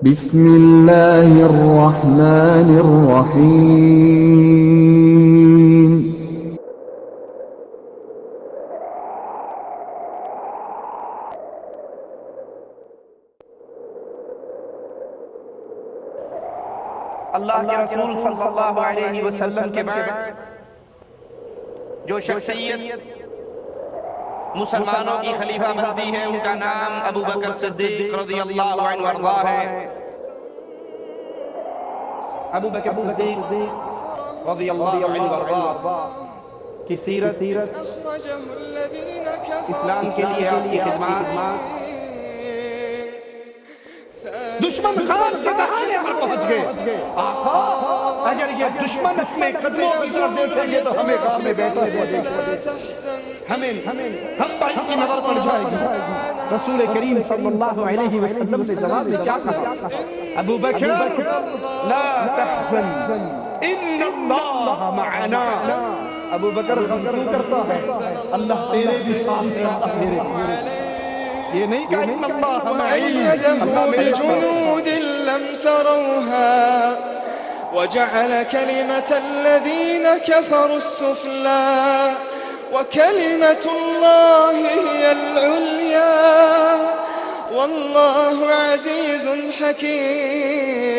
بسم اللہ الرحمن الرحیم اللہ کے رسول صلی اللہ علیہ وسلم کے بعد جو شخصیت مسلمانوں کی خلیفہ بنتی ہے ان کا نام ابو بکر صدیق رضی اللہ عنہ وارضاہ ہے۔ ابو بکر صدیق رضی اللہ عنہ وارضاہ کی سیرت، اسلام کے لیے آپ کی خدمات، دشمن خان کے دہانے پر پہنچ گئے۔ آقا اگر یہ دشمن اپنے قدموں کی طرف دیکھیں گے تو ہمیں غم میں بیٹھے ہوئے ہم پر ان کی نظر پڑ جائے گی۔ رسول کریم صلی اللہ علیہ وسلم نے جواب میں کیا کہا؟ ابو بکر لا تحزن ان اللہ معنا۔ ابو بکر غم کیوں کرتا ہے؟ اللہ تیرے بھی ساتھ ہے۔ یہ نہیں کہا ان اللہ معی، اللہ میرے بجنود لم تروها وجعل كلمة الذين كفروا السفلى وكلمة الله هي العليا والله عزيز حكيم۔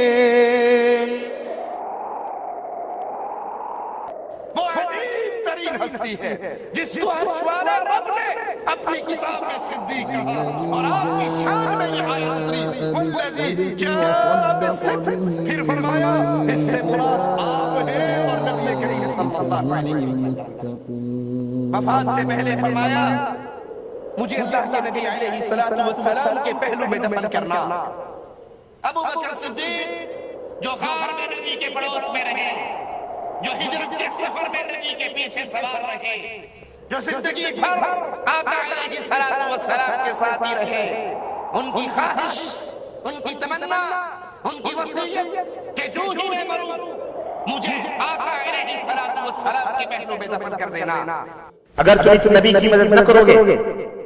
وہ عظیم ترین ہستی ہے جس کو عرش والا رب نے اپنی کتاب میں صدیق کہا، اور آپ کی شان میں یہ آیت اتری والذی جاء بالصدق، پھر فرمایا اس سے مراد آپ ہیں اور نبی کریم صلی اللہ علیہ وسلم۔ وفات سے پہلے فرمایا مجھے اللہ کے نبی علیہ السلام کے پہلو میں دفن کرنا۔ ابو بکر صدیق جو غار میں نبی کے پڑوس میں رہے، جو ہجرت کے سفر میں نبی کے پیچھے سوار رہے، جو زندگی بھر آقا علیہ السلام کے ساتھ ہی رہے، ان کی خواہش، ان کی تمنا، ان کی وصیت کہ جو ہی میں مروں مجھے آقا علیہ السلام کے پہلو میں دفن کر دینا۔ اگر تم اس نبی کی مدد نہ کرو گے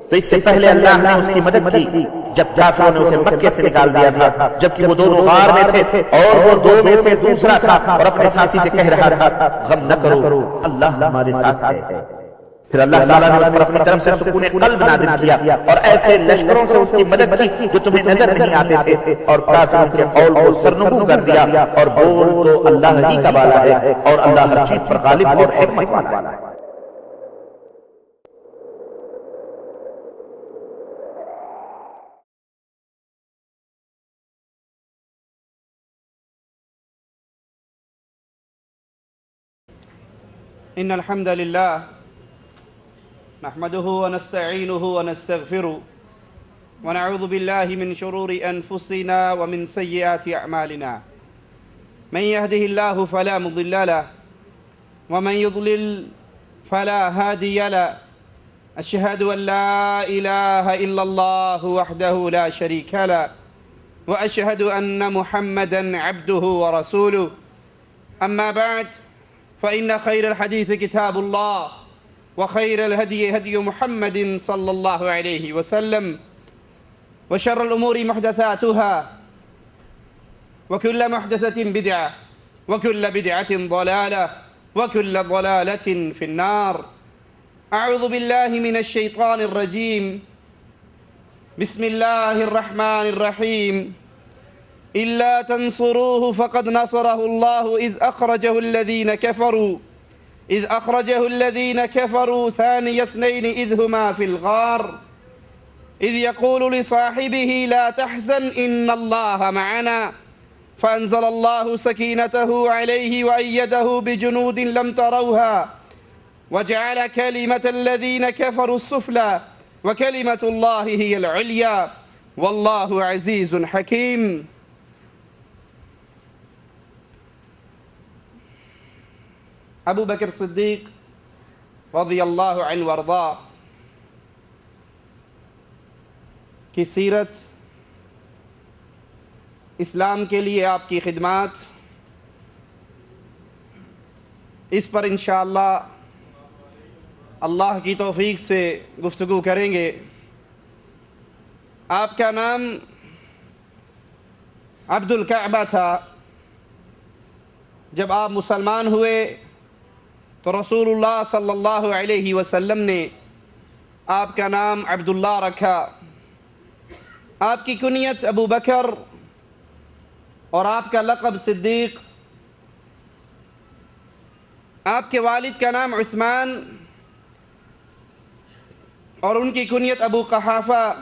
تو اس سے پہلے اللہ نے اس کی مدد کی جب کافروں نے اسے مکے سے نکال دیا تھا، جبکہ وہ دونوں غار میں تھے اور وہ دو میں سے دوسرا تھا، اور اپنے ساتھی سے کہہ رہا تھا غم نہ کرو اللہ ہمارے ساتھ ہے۔ پھر اللہ تعالیٰ نے اس پر اپنی طرف سے سکون قلب نازل کیا اور ایسے لشکروں سے اس کی مدد کی جو تمہیں نظر نہیں آتے تھے، اور کافروں کے قول کو سرنگو کر دیا، اور بول تو اللہ ہی کا والا ہے اور اللہ ہر چیز پر غالب اور حکمت والا ہے۔ ان الحمد لله نحمده ونستعينه ونستغفره ونعوذ بالله من شرور انفسنا ومن سيئات اعمالنا، من يهده الله فلا مضل له ومن يضلل فلا هادي له، اشهد ان لا اله الا الله وحده لا شريك له واشهد ان محمدا عبده ورسوله، اما بعد فإن خير الحديث كتاب الله وخير الهدي هدي محمد صلى الله عليه وسلم وشر الأمور محدثاتها وكل محدثة بدعة وكل بدعة ضلالة وكل ضلالة في النار۔ أعوذ بالله من الشيطان الرجيم، بسم الله الرحمن الرحيم، إلا تنصروه فقد نصره الله إذ أخرجه الذين كفروا ثاني اثنين إذ هما في الغار إذ يقول لصاحبه لا تحزن إن الله معنا فأنزل الله سكينته عليه وأيده بجنود لم تروها وجعل كلمة الذين كفروا السفلى وكلمة الله هي العليا والله عزيز حكيم۔ ابو بکر صدیق رضی اللہ عنہ وارضاہ کی سیرت، اسلام کے لیے آپ کی خدمات، اس پر انشاءاللہ اللہ کی توفیق سے گفتگو کریں گے۔ آپ کا نام عبد الکعبہ تھا. جب آپ مسلمان ہوئے تو رسول اللہ صلی اللہ علیہ وسلم نے آپ کا نام عبداللہ رکھا. آپ کی کنیت ابو بکر اور آپ کا لقب صدیق. آپ کے والد کا نام عثمان اور ان کی کنیت ابو قحافہ.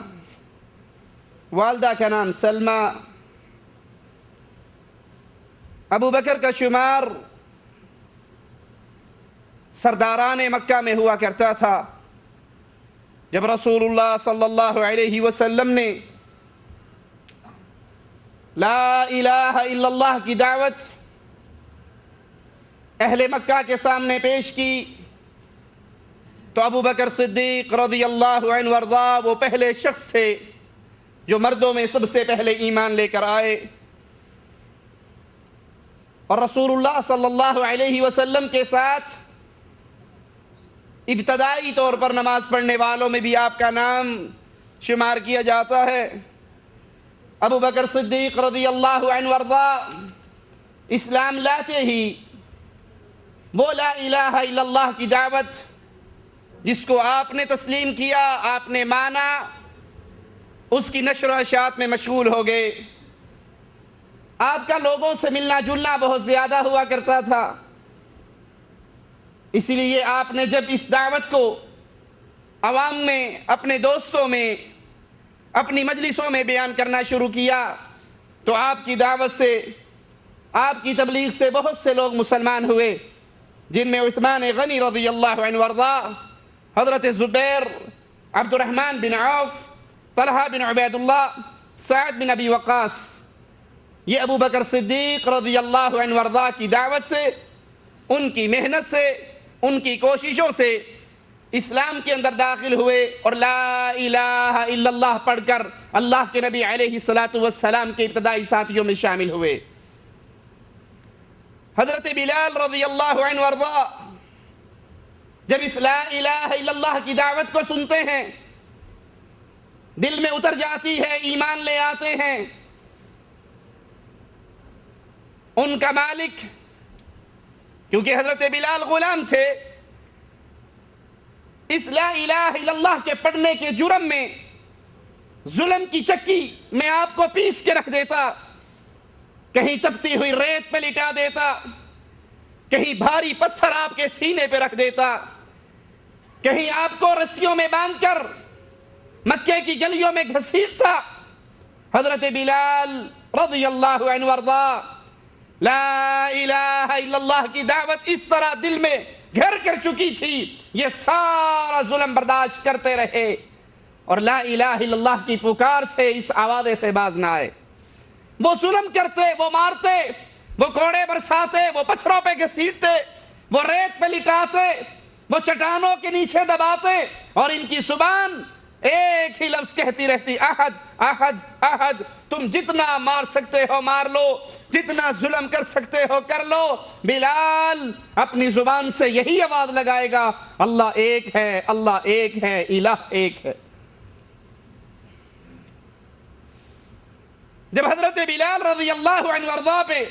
والدہ کا نام سلمہ. ابو بکر کا شمار سرداران مکہ میں ہوا کرتا تھا. جب رسول اللہ صلی اللہ علیہ وسلم نے لا الہ الا اللہ کی دعوت اہل مکہ کے سامنے پیش کی تو ابو بکر صدیق رضی اللہ عنہ وارضاہ وہ پہلے شخص تھے جو مردوں میں سب سے پہلے ایمان لے کر آئے. اور رسول اللہ صلی اللہ علیہ وسلم کے ساتھ ابتدائی طور پر نماز پڑھنے والوں میں بھی آپ کا نام شمار کیا جاتا ہے. ابو بکر صدیق رضی اللہ عنہ وارضاہ اسلام لاتے ہی وہ لا الہ الا اللہ کی دعوت جس کو آپ نے تسلیم کیا، آپ نے مانا، اس کی نشر و اشاعت میں مشغول ہو گئے. آپ کا لوگوں سے ملنا جلنا بہت زیادہ ہوا کرتا تھا. اسی لیے آپ نے جب اس دعوت کو عوام میں، اپنے دوستوں میں، اپنی مجلسوں میں بیان کرنا شروع کیا تو آپ کی دعوت سے، آپ کی تبلیغ سے بہت سے لوگ مسلمان ہوئے، جن میں عثمان غنی رضی اللہ عنہ وارضاہ، حضرت زبیر، عبد الرحمن بن عوف، طلحہ بن عبید اللہ، سعد بن ابی وقاص. یہ ابو بکر صدیق رضی اللہ عنہ وارضاہ کی دعوت سے، ان کی محنت سے، ان کی کوششوں سے اسلام کے اندر داخل ہوئے اور لا الہ الا اللہ پڑھ کر اللہ کے نبی علیہ السلام کے ابتدائی ساتھیوں میں شامل ہوئے. حضرت بلال رضی اللہ عنہ وارضاہ جب اس لا الہ الا اللہ کی دعوت کو سنتے ہیں، دل میں اتر جاتی ہے، ایمان لے آتے ہیں. ان کا مالک، کیونکہ حضرت بلال غلام تھے، اس لا الہ الا اللہ کے پڑھنے کے جرم میں ظلم کی چکی میں آپ کو پیس کے رکھ دیتا، کہیں تپتی ہوئی ریت پہ لٹا دیتا، کہیں بھاری پتھر آپ کے سینے پہ رکھ دیتا، کہیں آپ کو رسیوں میں باندھ کر مکے کی گلیوں میں گھسیٹتا. حضرت بلال رضی اللہ عنہ وارضاہ لا الہ الا اللہ کی دعوت اس طرح دل میں گھر کر چکی تھی، یہ سارا ظلم برداشت کرتے رہے اور لا الہ الا اللہ کی پکار سے اس آوازے سے باز نہ آئے. وہ ظلم کرتے، وہ مارتے، وہ کوڑے برساتے، وہ پتھروں پہ گھسیٹتے، وہ ریت پہ لٹاتے، وہ چٹانوں کے نیچے دباتے اور ان کی زبان ایک ہی لفظ کہتی رہتی، احد احد احد. تم جتنا مار سکتے ہو مار لو، جتنا ظلم کر سکتے ہو کر لو. بلال اپنی زبان سے یہی آواز لگائے گا، اللہ ایک ہے، اللہ ایک ہے، الہ ایک ہے. جب حضرت بلال رضی اللہ عنہ وارضاہ پہ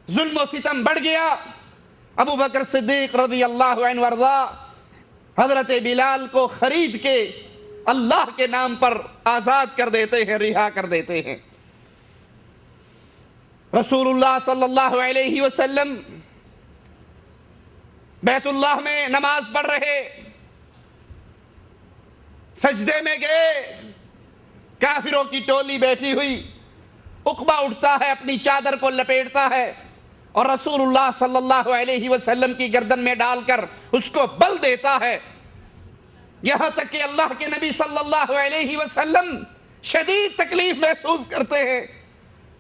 ظلم و ستم بڑھ گیا، ابو بکر صدیق رضی اللہ عنہ وارضاہ حضرت بلال کو خرید کے اللہ کے نام پر آزاد کر دیتے ہیں، رہا کر دیتے ہیں. رسول اللہ صلی اللہ علیہ وسلم بیت اللہ میں نماز پڑھ رہے، سجدے میں گئے، کافروں کی ٹولی بیٹھی ہوئی، عقبہ اٹھتا ہے، اپنی چادر کو لپیٹتا ہے اور رسول اللہ صلی اللہ علیہ وسلم کی گردن میں ڈال کر اس کو بل دیتا ہے، یہاں تک کہ اللہ کے نبی صلی اللہ علیہ وسلم شدید تکلیف محسوس کرتے ہیں.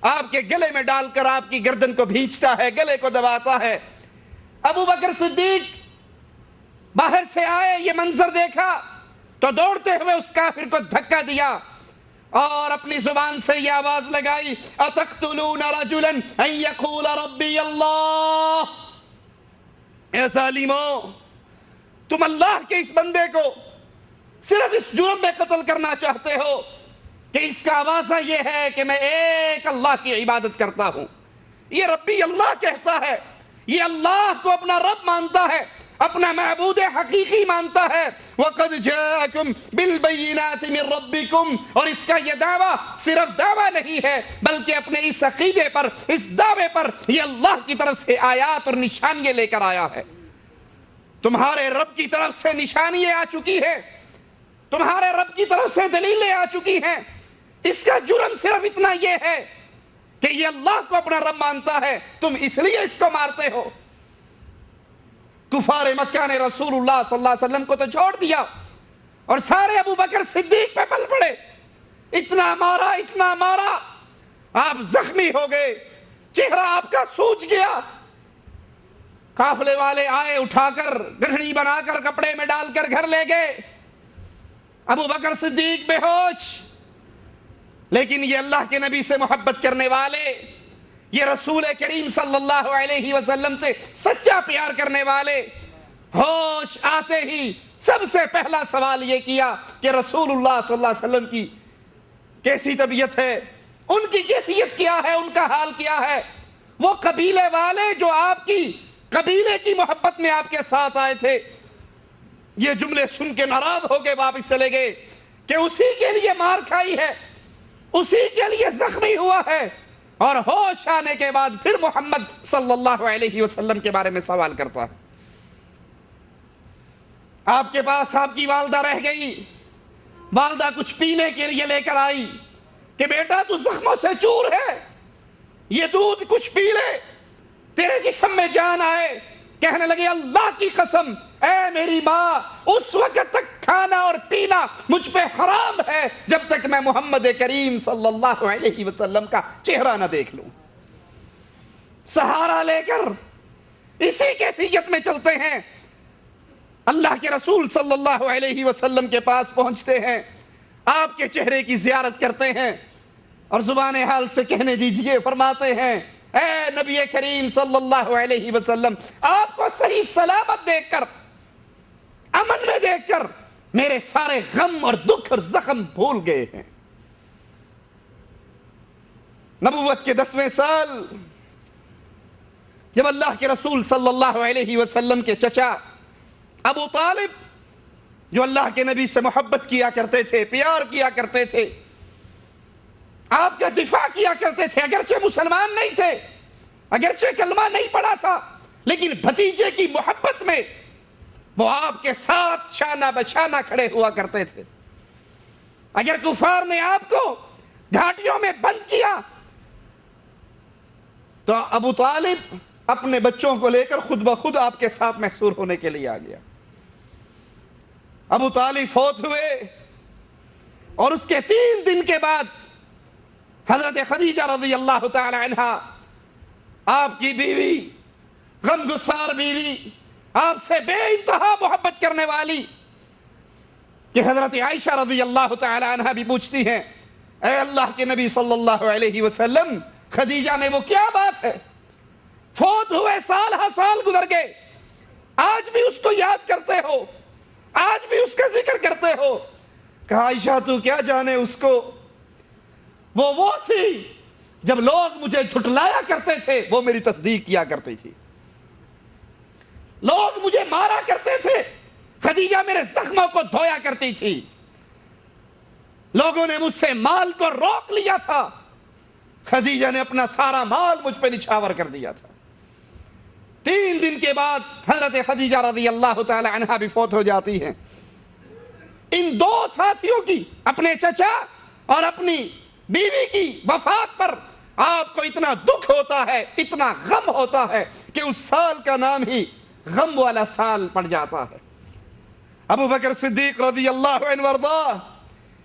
آپ کے گلے میں ڈال کر آپ کی گردن کو بھینچتا ہے، گلے کو دباتا ہے. ابو بکر صدیق باہر سے آئے، یہ منظر دیکھا تو دوڑتے ہوئے اس کافر کو دھکا دیا اور اپنی زبان سے یہ آواز لگائی، اتقتلون رجلا ان یقول ربی اللہ. اے ظالموں، تم اللہ کے اس بندے کو صرف اس جرم میں قتل کرنا چاہتے ہو کہ اس کا واضح یہ ہے کہ میں ایک اللہ کی عبادت کرتا ہوں. یہ ربی اللہ کہتا ہے، یہ اللہ کو اپنا رب مانتا ہے، اپنا معبود حقیقی مانتا ہے. وَقَدْ جَاءَكُمْ بِالْبَيِّنَاتِ مِنْ رَبِّكُمْ. اور اس کا یہ دعویٰ صرف دعویٰ نہیں ہے بلکہ اپنے اس عقیدے پر، اس دعوے پر یہ اللہ کی طرف سے آیات اور نشانیاں لے کر آیا ہے. تمہارے رب کی طرف سے نشانیاں آ چکی ہیں، تمہارے رب کی طرف سے دلیلیں آ چکی ہیں. اس کا جرم صرف اتنا یہ ہے کہ یہ اللہ کو اپنا رب مانتا ہے، تم اس لیے اس کو مارتے ہو. کفار مکہ نے رسول اللہ صلی اللہ علیہ وسلم کو تو چھوڑ دیا اور سارے ابو بکر صدیق پہ پل پڑے. اتنا مارا، اتنا مارا، آپ زخمی ہو گئے، چہرہ آپ کا سوج گیا. قافلے والے آئے، اٹھا کر گرہنی بنا کر کپڑے میں ڈال کر گھر لے گئے. ابو بکر صدیق بے ہوش. لیکن یہ اللہ کے نبی سے محبت کرنے والے، یہ رسول کریم صلی اللہ علیہ وسلم سے سچا پیار کرنے والے، ہوش آتے ہی سب سے پہلا سوال یہ کیا کہ رسول اللہ صلی اللہ علیہ وسلم کی کیسی طبیعت ہے، ان کی کیفیت کیا ہے، ان کا حال کیا ہے. وہ قبیلے والے جو آپ کی قبیلے کی محبت میں آپ کے ساتھ آئے تھے، یہ جملے سن کے ناراض ہو کے واپس چلے گئے کہ اسی کے لیے مار کھائی ہے، اسی کے لیے زخمی ہوا ہے. اور ہوش آنے کے بعد پھر محمد صلی اللہ علیہ وسلم کے بارے میں سوال کرتا ہے. آپ کے پاس آپ کی والدہ رہ گئی، والدہ کچھ پینے کے لیے لے کر آئی کہ بیٹا تو زخموں سے چور ہے، یہ دودھ کچھ پی لے تیرے جسم میں جان آئے. کہنے لگے اللہ کی قسم اے میری ماں، اس وقت تک کھانا اور پینا مجھ پہ حرام ہے جب تک میں محمد کریم صلی اللہ علیہ وسلم کا چہرہ نہ دیکھ لوں. سہارا لے کر اسی کیفیت میں چلتے ہیں، اللہ کے رسول صلی اللہ علیہ وسلم کے پاس پہنچتے ہیں، آپ کے چہرے کی زیارت کرتے ہیں اور زبان حال سے کہنے دیجئے فرماتے ہیں اے نبی کریم صلی اللہ علیہ وسلم، آپ کو صحیح سلامت دیکھ کر، امن میں دیکھ کر میرے سارے غم اور دکھ اور زخم بھول گئے ہیں. نبوت کے 10ویں سال جب اللہ کے رسول صلی اللہ علیہ وسلم کے چچا ابو طالب جو اللہ کے نبی سے محبت کیا کرتے تھے، پیار کیا کرتے تھے، آپ کا دفاع کیا کرتے تھے، اگرچہ مسلمان نہیں تھے، اگرچہ کلمہ نہیں پڑھا تھا، لیکن بھتیجے کی محبت میں وہ آپ کے ساتھ شانہ بشانہ کھڑے ہوا کرتے تھے. اگر کفار نے آپ کو گھاٹیوں میں بند کیا تو ابو طالب اپنے بچوں کو لے کر خود بخود آپ کے ساتھ محصور ہونے کے لیے آ گیا. ابو طالب فوت ہوئے اور اس کے 3 دن کے بعد حضرت خدیجہ رضی اللہ تعالی عنہ، آپ کی بیوی، غمگسار بیوی، آپ سے بے انتہا محبت کرنے والی، کہ حضرت عائشہ رضی اللہ تعالی عنہ بھی پوچھتی ہیں اے اللہ کے نبی صلی اللہ علیہ وسلم، خدیجہ میں وہ کیا بات ہے، فوت ہوئے سال ہا سال گزر گئے، آج بھی اس کو یاد کرتے ہو، آج بھی اس کا ذکر کرتے ہو. کہا عائشہ تو کیا جانے اس کو، وہ تھی جب لوگ مجھے جھٹلایا کرتے تھے وہ میری تصدیق کیا کرتی تھی، لوگ مجھے مارا کرتے تھے، خدیجہ میرے زخموں کو دھویا کرتی تھی، لوگوں نے مجھ سے مال کو روک لیا تھا، خدیجہ نے اپنا سارا مال مجھ پہ نچھاور کر دیا تھا. 3 دن کے بعد حضرت خدیجہ رضی اللہ تعالی عنہا بھی فوت ہو جاتی ہیں. ان 2 ساتھیوں کی، اپنے چچا اور اپنی بیوی کی وفات پر آپ کو اتنا دکھ ہوتا ہے، اتنا غم ہوتا ہے کہ اس سال کا نام ہی غم والا سال پڑ جاتا ہے. ابو بکر صدیق رضی اللہ عنہ وارضاہ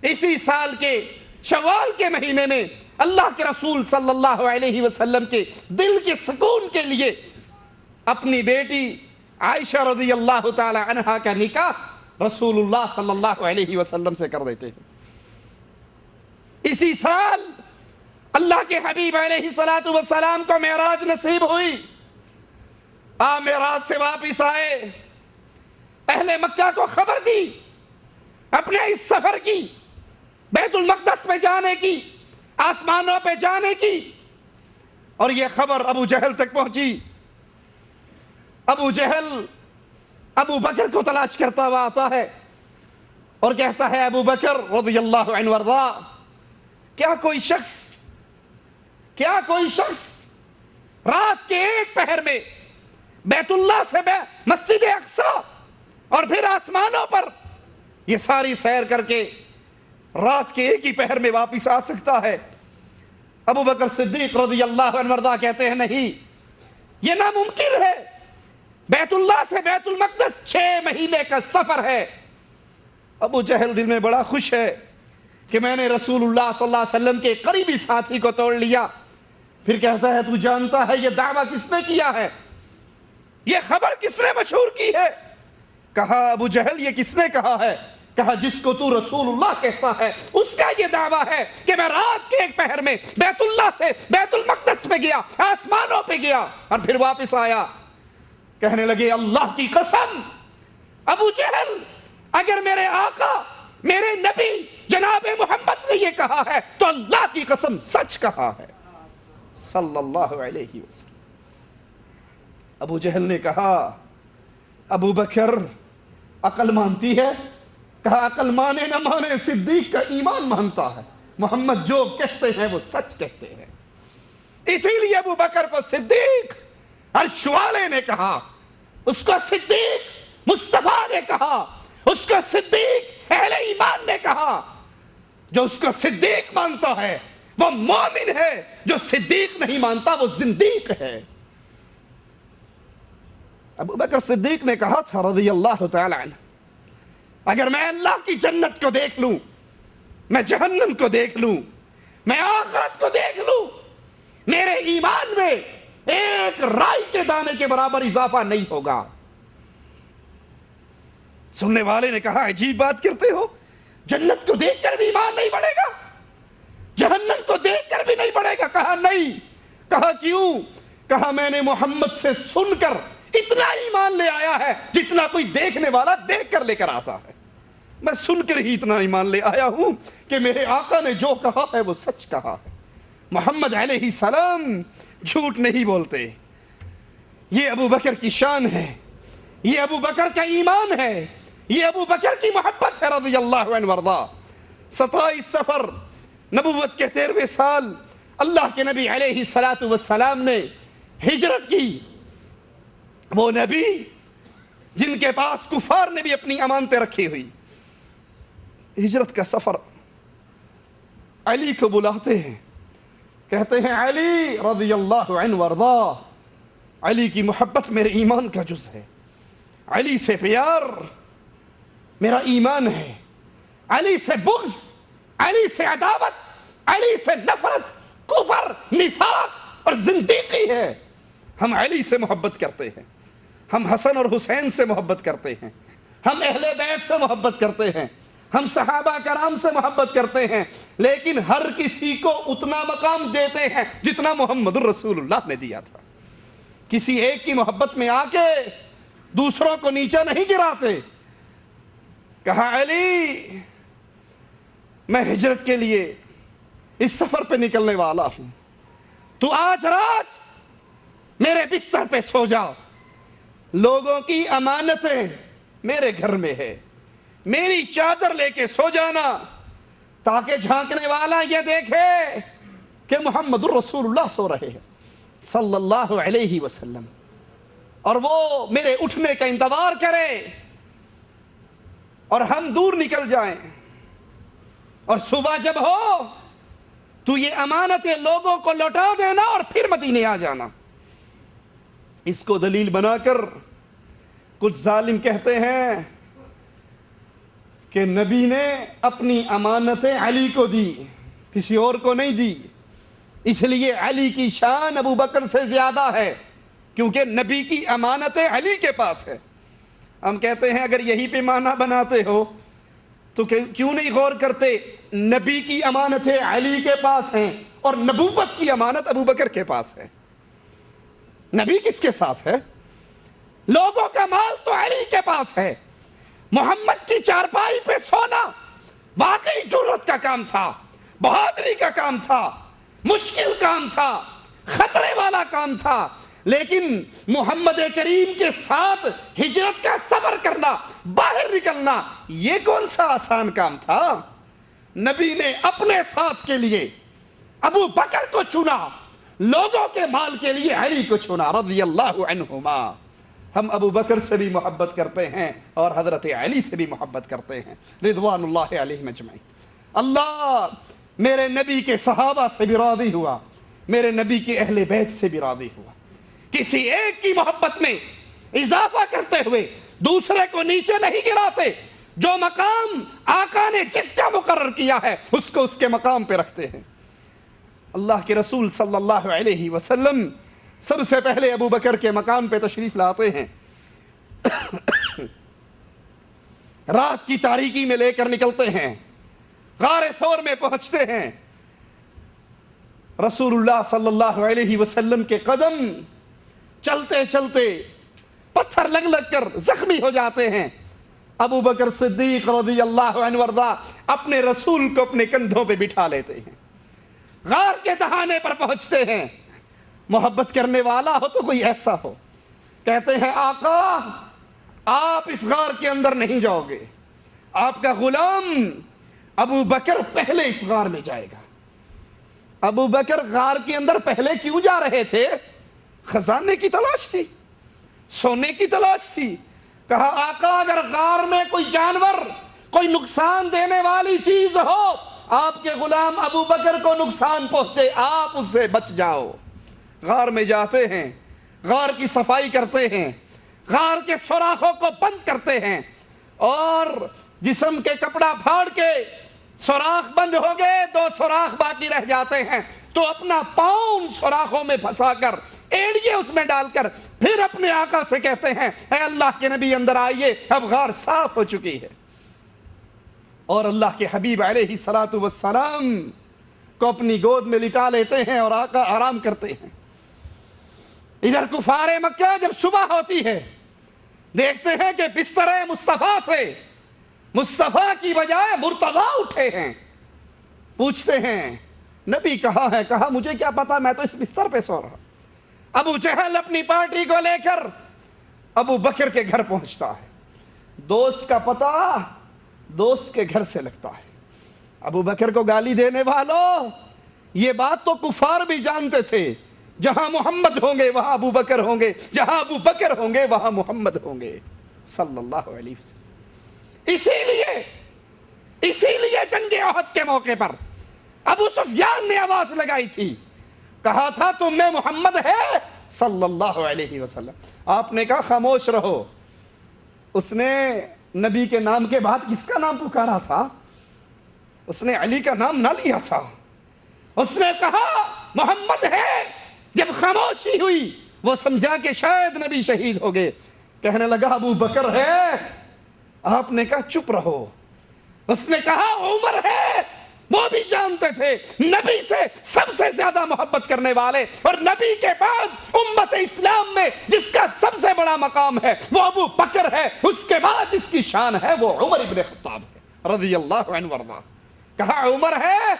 اسی سال کے شوال کے مہینے میں اللہ کے رسول صلی اللہ علیہ وسلم کے دل کے سکون کے لیے اپنی بیٹی عائشہ رضی اللہ تعالی عنہا کا نکاح رسول اللہ صلی اللہ علیہ وسلم سے کر دیتے ہیں. اسی سال اللہ کے حبیب علیہ السلام کو معراج نصیب ہوئی. آپ معراج سے واپس آئے، اہل مکہ کو خبر دی اپنے اس سفر کی، بیت المقدس پہ جانے کی، آسمانوں پہ جانے کی، اور یہ خبر ابو جہل تک پہنچی۔ ابو جہل ابو بکر کو تلاش کرتا ہوا آتا ہے اور کہتا ہے ابو بکر رضی اللہ عنہ وارضا، کیا کوئی شخص رات کے ایک پہر میں بیت اللہ سے مسجد اقصی اور پھر آسمانوں پر یہ ساری سیر کر کے رات کے ایک ہی پہر میں واپس آ سکتا ہے؟ ابو بکر صدیق رضی اللہ عنہ وارضا کہتے ہیں نہیں، یہ ناممکن ہے، بیت اللہ سے بیت المقدس 6 مہینے کا سفر ہے۔ ابو جہل دل میں بڑا خوش ہے کہ میں نے رسول اللہ صلی اللہ علیہ وسلم کے قریبی ساتھی کو توڑ لیا۔ پھر کہتا ہے تو جانتا ہے یہ دعویٰ کس نے کیا ہے، یہ خبر کس نے مشہور کی ہے؟ کہا ابو جہل یہ کس نے کہا ہے؟ کہا جس کو تو رسول اللہ کہتا ہے اس کا یہ دعویٰ ہے کہ میں رات کے ایک پہر میں بیت اللہ سے بیت المقدس میں گیا، آسمانوں پہ گیا اور پھر واپس آیا۔ کہنے لگے اللہ کی قسم ابو جہل، اگر میرے آقا میرے نبی جناب محمد نے یہ کہا ہے تو اللہ کی قسم سچ کہا ہے صلی اللہ علیہ وسلم۔ ابو جہل نے کہا ابو بکر عقل مانتی ہے؟ کہا عقل مانے نہ مانے صدیق کا ایمان مانتا ہے، محمد جو کہتے ہیں وہ سچ کہتے ہیں۔ اسی لیے ابو بکر کو صدیق عرش والے نے کہا، اس کو صدیق مصطفیٰ نے کہا، اس کو صدیق اہل ایمان نے کہا۔ جو اس کو صدیق مانتا ہے وہ مومن ہے، جو صدیق نہیں مانتا وہ زندیق ہے۔ ابو بکر صدیق نے کہا تھا رضی اللہ تعالی عنہ، اگر میں اللہ کی جنت کو دیکھ لوں، میں جہنم کو دیکھ لوں، میں آخرت کو دیکھ لوں، میرے ایمان میں ایک رائی کے دانے کے برابر اضافہ نہیں ہوگا۔ سننے والے نے کہا عجیب بات کرتے ہو، جنت کو دیکھ کر بھی ایمان نہیں بڑھے گا، جہنم کو دیکھ کر بھی نہیں بڑھے گا؟ کہا نہیں۔ کہا کیوں؟ کہا میں نے محمد سے سن کر اتنا ایمان لے آیا ہے جتنا کوئی دیکھنے والا دیکھ کر لے کر آتا ہے۔ میں سن کر ہی اتنا ایمان لے آیا ہوں کہ میرے آقا نے جو کہا ہے وہ سچ کہا ہے، محمد علیہ السلام جھوٹ نہیں بولتے۔ یہ ابو بکر کی شان ہے، یہ ابو بکر کا ایمان ہے، یہ ابو بکر کی محبت ہے رضی اللہ عنہ وارضا۔ 27 صفر نبوت کے 13ویں سال اللہ کے نبی علیہ السلام نے ہجرت کی۔ وہ نبی جن کے پاس کفار نے بھی اپنی امانتیں رکھی ہوئی، ہجرت کا سفر، علی کو بلاتے ہیں، کہتے ہیں علی رضی اللہ عنہ وارضا، علی کی محبت میرے ایمان کا جز ہے، علی سے پیار میرا ایمان ہے، علی سے بغض، علی سے عداوت، علی سے نفرت کفر، نفاق اور زندیقی ہے۔ ہم علی سے محبت کرتے ہیں، ہم حسن اور حسین سے محبت کرتے ہیں، ہم اہل بیت سے محبت کرتے ہیں، ہم صحابہ کرام سے محبت کرتے ہیں، لیکن ہر کسی کو اتنا مقام دیتے ہیں جتنا محمد الرسول اللہ نے دیا تھا۔ کسی ایک کی محبت میں آ کے دوسروں کو نیچا نہیں گراتے۔ کہا علی میں ہجرت کے لیے اس سفر پہ نکلنے والا ہوں، تو آج رات میرے بستر پہ سو جاؤ، لوگوں کی امانتیں میرے گھر میں ہے، میری چادر لے کے سو جانا تاکہ جھانکنے والا یہ دیکھے کہ محمد الرسول اللہ سو رہے ہیں صلی اللہ علیہ وسلم، اور وہ میرے اٹھنے کا انتظار کرے اور ہم دور نکل جائیں، اور صبح جب ہو تو یہ امانتیں لوگوں کو لوٹا دینا اور پھر مدینے آ جانا۔ اس کو دلیل بنا کر کچھ ظالم کہتے ہیں کہ نبی نے اپنی امانتیں علی کو دی، کسی اور کو نہیں دی، اس لیے علی کی شان ابو بکر سے زیادہ ہے کیونکہ نبی کی امانتیں علی کے پاس ہے۔ ہم کہتے ہیں اگر یہی پہ معنی بناتے ہو تو کیوں نہیں غور کرتے نبی کی امانتیں علی کے پاس ہیں اور نبوت کی امانت ابو بکر کے پاس ہے۔ نبی کس کے ساتھ ہے؟ لوگوں کا مال تو علی کے پاس ہے۔ محمد کی چارپائی پہ سونا واقعی جرت کا کام تھا، بہادری کا کام تھا، مشکل کام تھا، خطرے والا کام تھا، لیکن محمد کریم کے ساتھ ہجرت کا سفر کرنا، باہر نکلنا، یہ کون سا آسان کام تھا؟ نبی نے اپنے ساتھ کے لیے ابو بکر کو چنا، لوگوں کے مال کے لیے علی کو چنا رضی اللہ عنہما۔ ہم ابو بکر سے بھی محبت کرتے ہیں اور حضرت علی سے بھی محبت کرتے ہیں رضوان اللہ علیہم اجمعین۔ اللہ میرے نبی کے صحابہ سے بھی راضی ہوا، میرے نبی کے اہل بیت سے بھی راضی ہوا۔ کسی ایک کی محبت میں اضافہ کرتے ہوئے دوسرے کو نیچے نہیں گراتے، جو مقام آقا نے جس کا مقرر کیا ہے اس کو اس کے مقام پہ رکھتے ہیں۔ اللہ کے رسول صلی اللہ علیہ وسلم سب سے پہلے ابو بکر کے مقام پہ تشریف لاتے ہیں، رات کی تاریکی میں لے کر نکلتے ہیں، غار ثور میں پہنچتے ہیں، رسول اللہ صلی اللہ علیہ وسلم کے قدم چلتے چلتے پتھر لگ لگ کر زخمی ہو جاتے ہیں۔ ابو بکر صدیق رضی اللہ عنہ وارضا اپنے رسول کو اپنے کندھوں پہ بٹھا لیتے ہیں، غار کے دہانے پر پہنچتے ہیں۔ محبت کرنے والا ہو تو کوئی ایسا ہو، کہتے ہیں آقا آپ اس غار کے اندر نہیں جاؤ گے، آپ کا غلام ابو بکر پہلے اس غار میں جائے گا۔ ابو بکر غار کے اندر پہلے کیوں جا رہے تھے؟ خزانے کی تلاش تھی، سونے کی تلاش تھی۔ کہا آقا اگر غار میں کوئی جانور، کوئی نقصان دینے والی چیز ہو، آپ کے غلام ابو بکر کو نقصان پہنچے، آپ اس سے بچ جاؤ۔ غار میں جاتے ہیں، غار کی صفائی کرتے ہیں، غار کے سوراخوں کو بند کرتے ہیں، اور جسم کے کپڑا پھاڑ کے سوراخ بند ہو گئے، 2 سوراخ باقی رہ جاتے ہیں، تو اپنا پاؤں ان سوراخوں میں پھنسا کر، ایڑیے اس میں ڈال کر، پھر اپنے آقا سے کہتے ہیں اے اللہ کے نبی اندر آئیے، اب غار صاف ہو چکی ہے۔ اور اللہ کے حبیب علیہ السلام کو اپنی گود میں لٹا لیتے ہیں اور آقا آرام کرتے ہیں۔ ادھر کفار مکہ جب صبح ہوتی ہے دیکھتے ہیں کہ بستر مصطفیٰ سے مصطفیٰ کی بجائے مرتضیٰ اٹھے ہیں، پوچھتے ہیں نبی کہاں ہے؟ کہا مجھے کیا پتا، میں تو اس بستر پہ سو رہا۔ ابو جہل اپنی پارٹی کو لے کر ابو بکر کے گھر پہنچتا ہے، دوست کا پتہ دوست کے گھر سے لگتا ہے۔ ابو بکر کو گالی دینے والوں، یہ بات تو کفار بھی جانتے تھے، جہاں محمد ہوں گے وہاں ابو بکر ہوں گے، جہاں ابو بکر ہوں گے وہاں محمد ہوں گے صلی اللہ علیہ وسلم۔ اسی لیے جنگ احد کے موقع پر ابو سفیان نے آواز لگائی تھی، کہا تھا تم میں محمد ہے صلی اللہ علیہ وسلم۔ آپ نے کہا خاموش رہو۔ اس نے نبی کے نام کے بعد کس کا نام پکارا تھا؟ اس نے علی کا نام نہ لیا تھا، اس نے کہا محمد ہے۔ جب خاموشی ہوئی وہ سمجھا کہ شاید نبی شہید ہو گئے، کہنے لگا ابو بکر ہے۔ آپ نے کہا چپ رہو۔ اس نے کہا عمر ہے۔ وہ بھی جانتے تھے نبی سے سب سے زیادہ محبت کرنے والے اور نبی کے بعد امت اسلام میں جس کا سب سے بڑا مقام ہے وہ ابو بکر ہے، اس کے بعد جس کی شان ہے وہ عمر ابن خطاب ہے رضی اللہ عنہ وارضا۔ کہا عمر ہے۔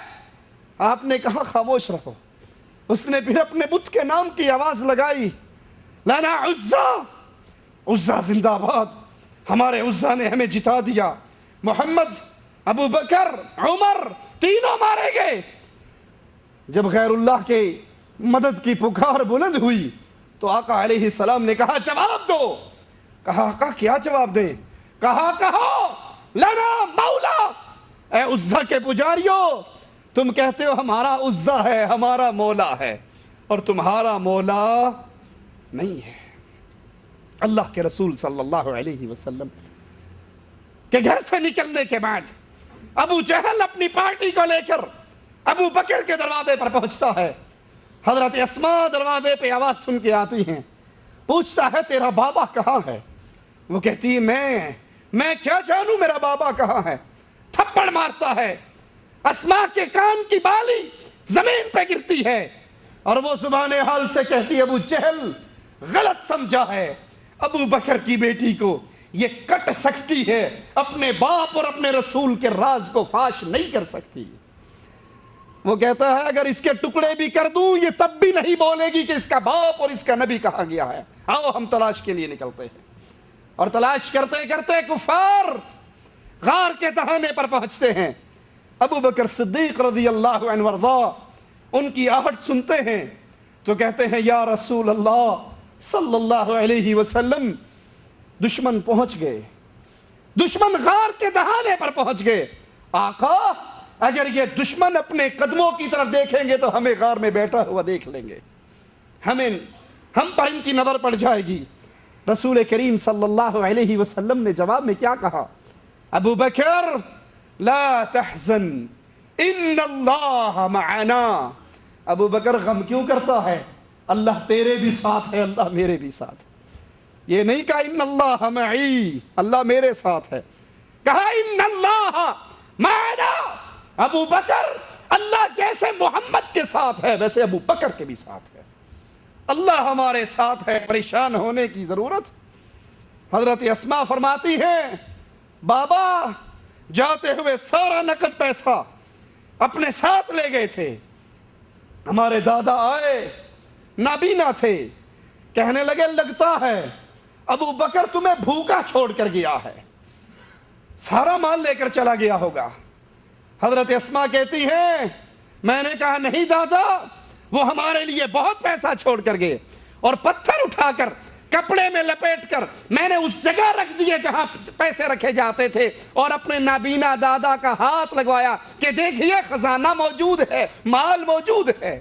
آپ نے کہا خاموش رہو۔ اس نے پھر اپنے بت کے نام کی آواز لگائی، لنا عزا، عزا زندہ باد، ہمارے عزا نے ہمیں جتا دیا۔ محمد، ابو بکر، عمر تینوں مارے گئے۔ جب غیر اللہ کے مدد کی پکار بلند ہوئی تو آقا علیہ السلام نے کہا جواب دو۔ کہا آقا کیا جواب دیں؟ کہا کہو لنا مولا، اے عزا کے پجاریوں، تم کہتے ہو ہمارا عزا ہے، ہمارا مولا ہے، اور تمہارا مولا نہیں ہے۔ اللہ کے رسول صلی اللہ علیہ وسلم کے گھر سے نکلنے کے بعد ابو جہل اپنی پارٹی کو لے کر ابو بکر کے دروازے پر پہنچتا ہے۔ حضرت اسماء دروازے پہ آواز سن کے آتی ہیں، پوچھتا ہے تیرا بابا کہاں ہے؟ وہ کہتی ہے میں کیا جانوں میرا بابا کہاں ہے؟ تھپڑ مارتا ہے، اسماء کے کان کی بالی زمین پہ گرتی ہے اور وہ زبان حال سے کہتی ہے ابو جہل غلط سمجھا ہے، ابو بکر کی بیٹی کو یہ کٹ سکتی ہے، اپنے باپ اور اپنے رسول کے راز کو فاش نہیں کر سکتی۔ وہ کہتا ہے اگر اس کے ٹکڑے بھی کر دوں یہ تب بھی نہیں بولے گی کہ اس کا باپ اور اس کا نبی کہا گیا ہے. آؤ ہم تلاش کے لیے نکلتے ہیں. اور تلاش کرتے کرتے کفار غار کے تہانے پر پہنچتے ہیں. ابو بکر صدیق رضی اللہ عنہ وارضا ان کی آہٹ سنتے ہیں تو کہتے ہیں یا رسول اللہ صلی اللہ علیہ وسلم دشمن پہنچ گئے, دشمن غار کے دہانے پر پہنچ گئے. آقا اگر یہ دشمن اپنے قدموں کی طرف دیکھیں گے تو ہمیں غار میں بیٹھا ہوا دیکھ لیں گے, ہم پر ان کی نظر پڑ جائے گی. رسول کریم صلی اللہ علیہ وسلم نے جواب میں کیا کہا؟ ابو بکر لا تحزن ان اللہ معنا. ابو بکر غم کیوں کرتا ہے؟ اللہ تیرے بھی ساتھ ہے, اللہ میرے بھی ساتھ. یہ نہیں کہا ان اللہ معی, اللہ میرے ساتھ ہے, کہا ان اللہ معنا. ابو بکر اللہ جیسے محمد کے ساتھ ہے ویسے ابو بکر کے بھی ساتھ ہے. اللہ ہمارے ساتھ ہے, پریشان ہونے کی ضرورت. حضرت اسماء فرماتی ہیں بابا جاتے ہوئے سارا نقد پیسہ اپنے ساتھ لے گئے تھے. ہمارے دادا آئے, نابینا تھے, کہنے لگے لگتا ہے ابو بکر تمہیں بھوکا چھوڑ کر گیا ہے, سارا مال لے کر چلا گیا ہوگا. حضرت اسماء کہتی ہیں میں نے کہا نہیں دادا, وہ ہمارے لیے بہت پیسہ چھوڑ کر گئے, اور پتھر اٹھا کر کپڑے میں لپیٹ کر میں نے اس جگہ رکھ دیے جہاں پیسے رکھے جاتے تھے, اور اپنے نابینا دادا کا ہاتھ لگوایا کہ دیکھیے خزانہ موجود ہے, مال موجود ہے.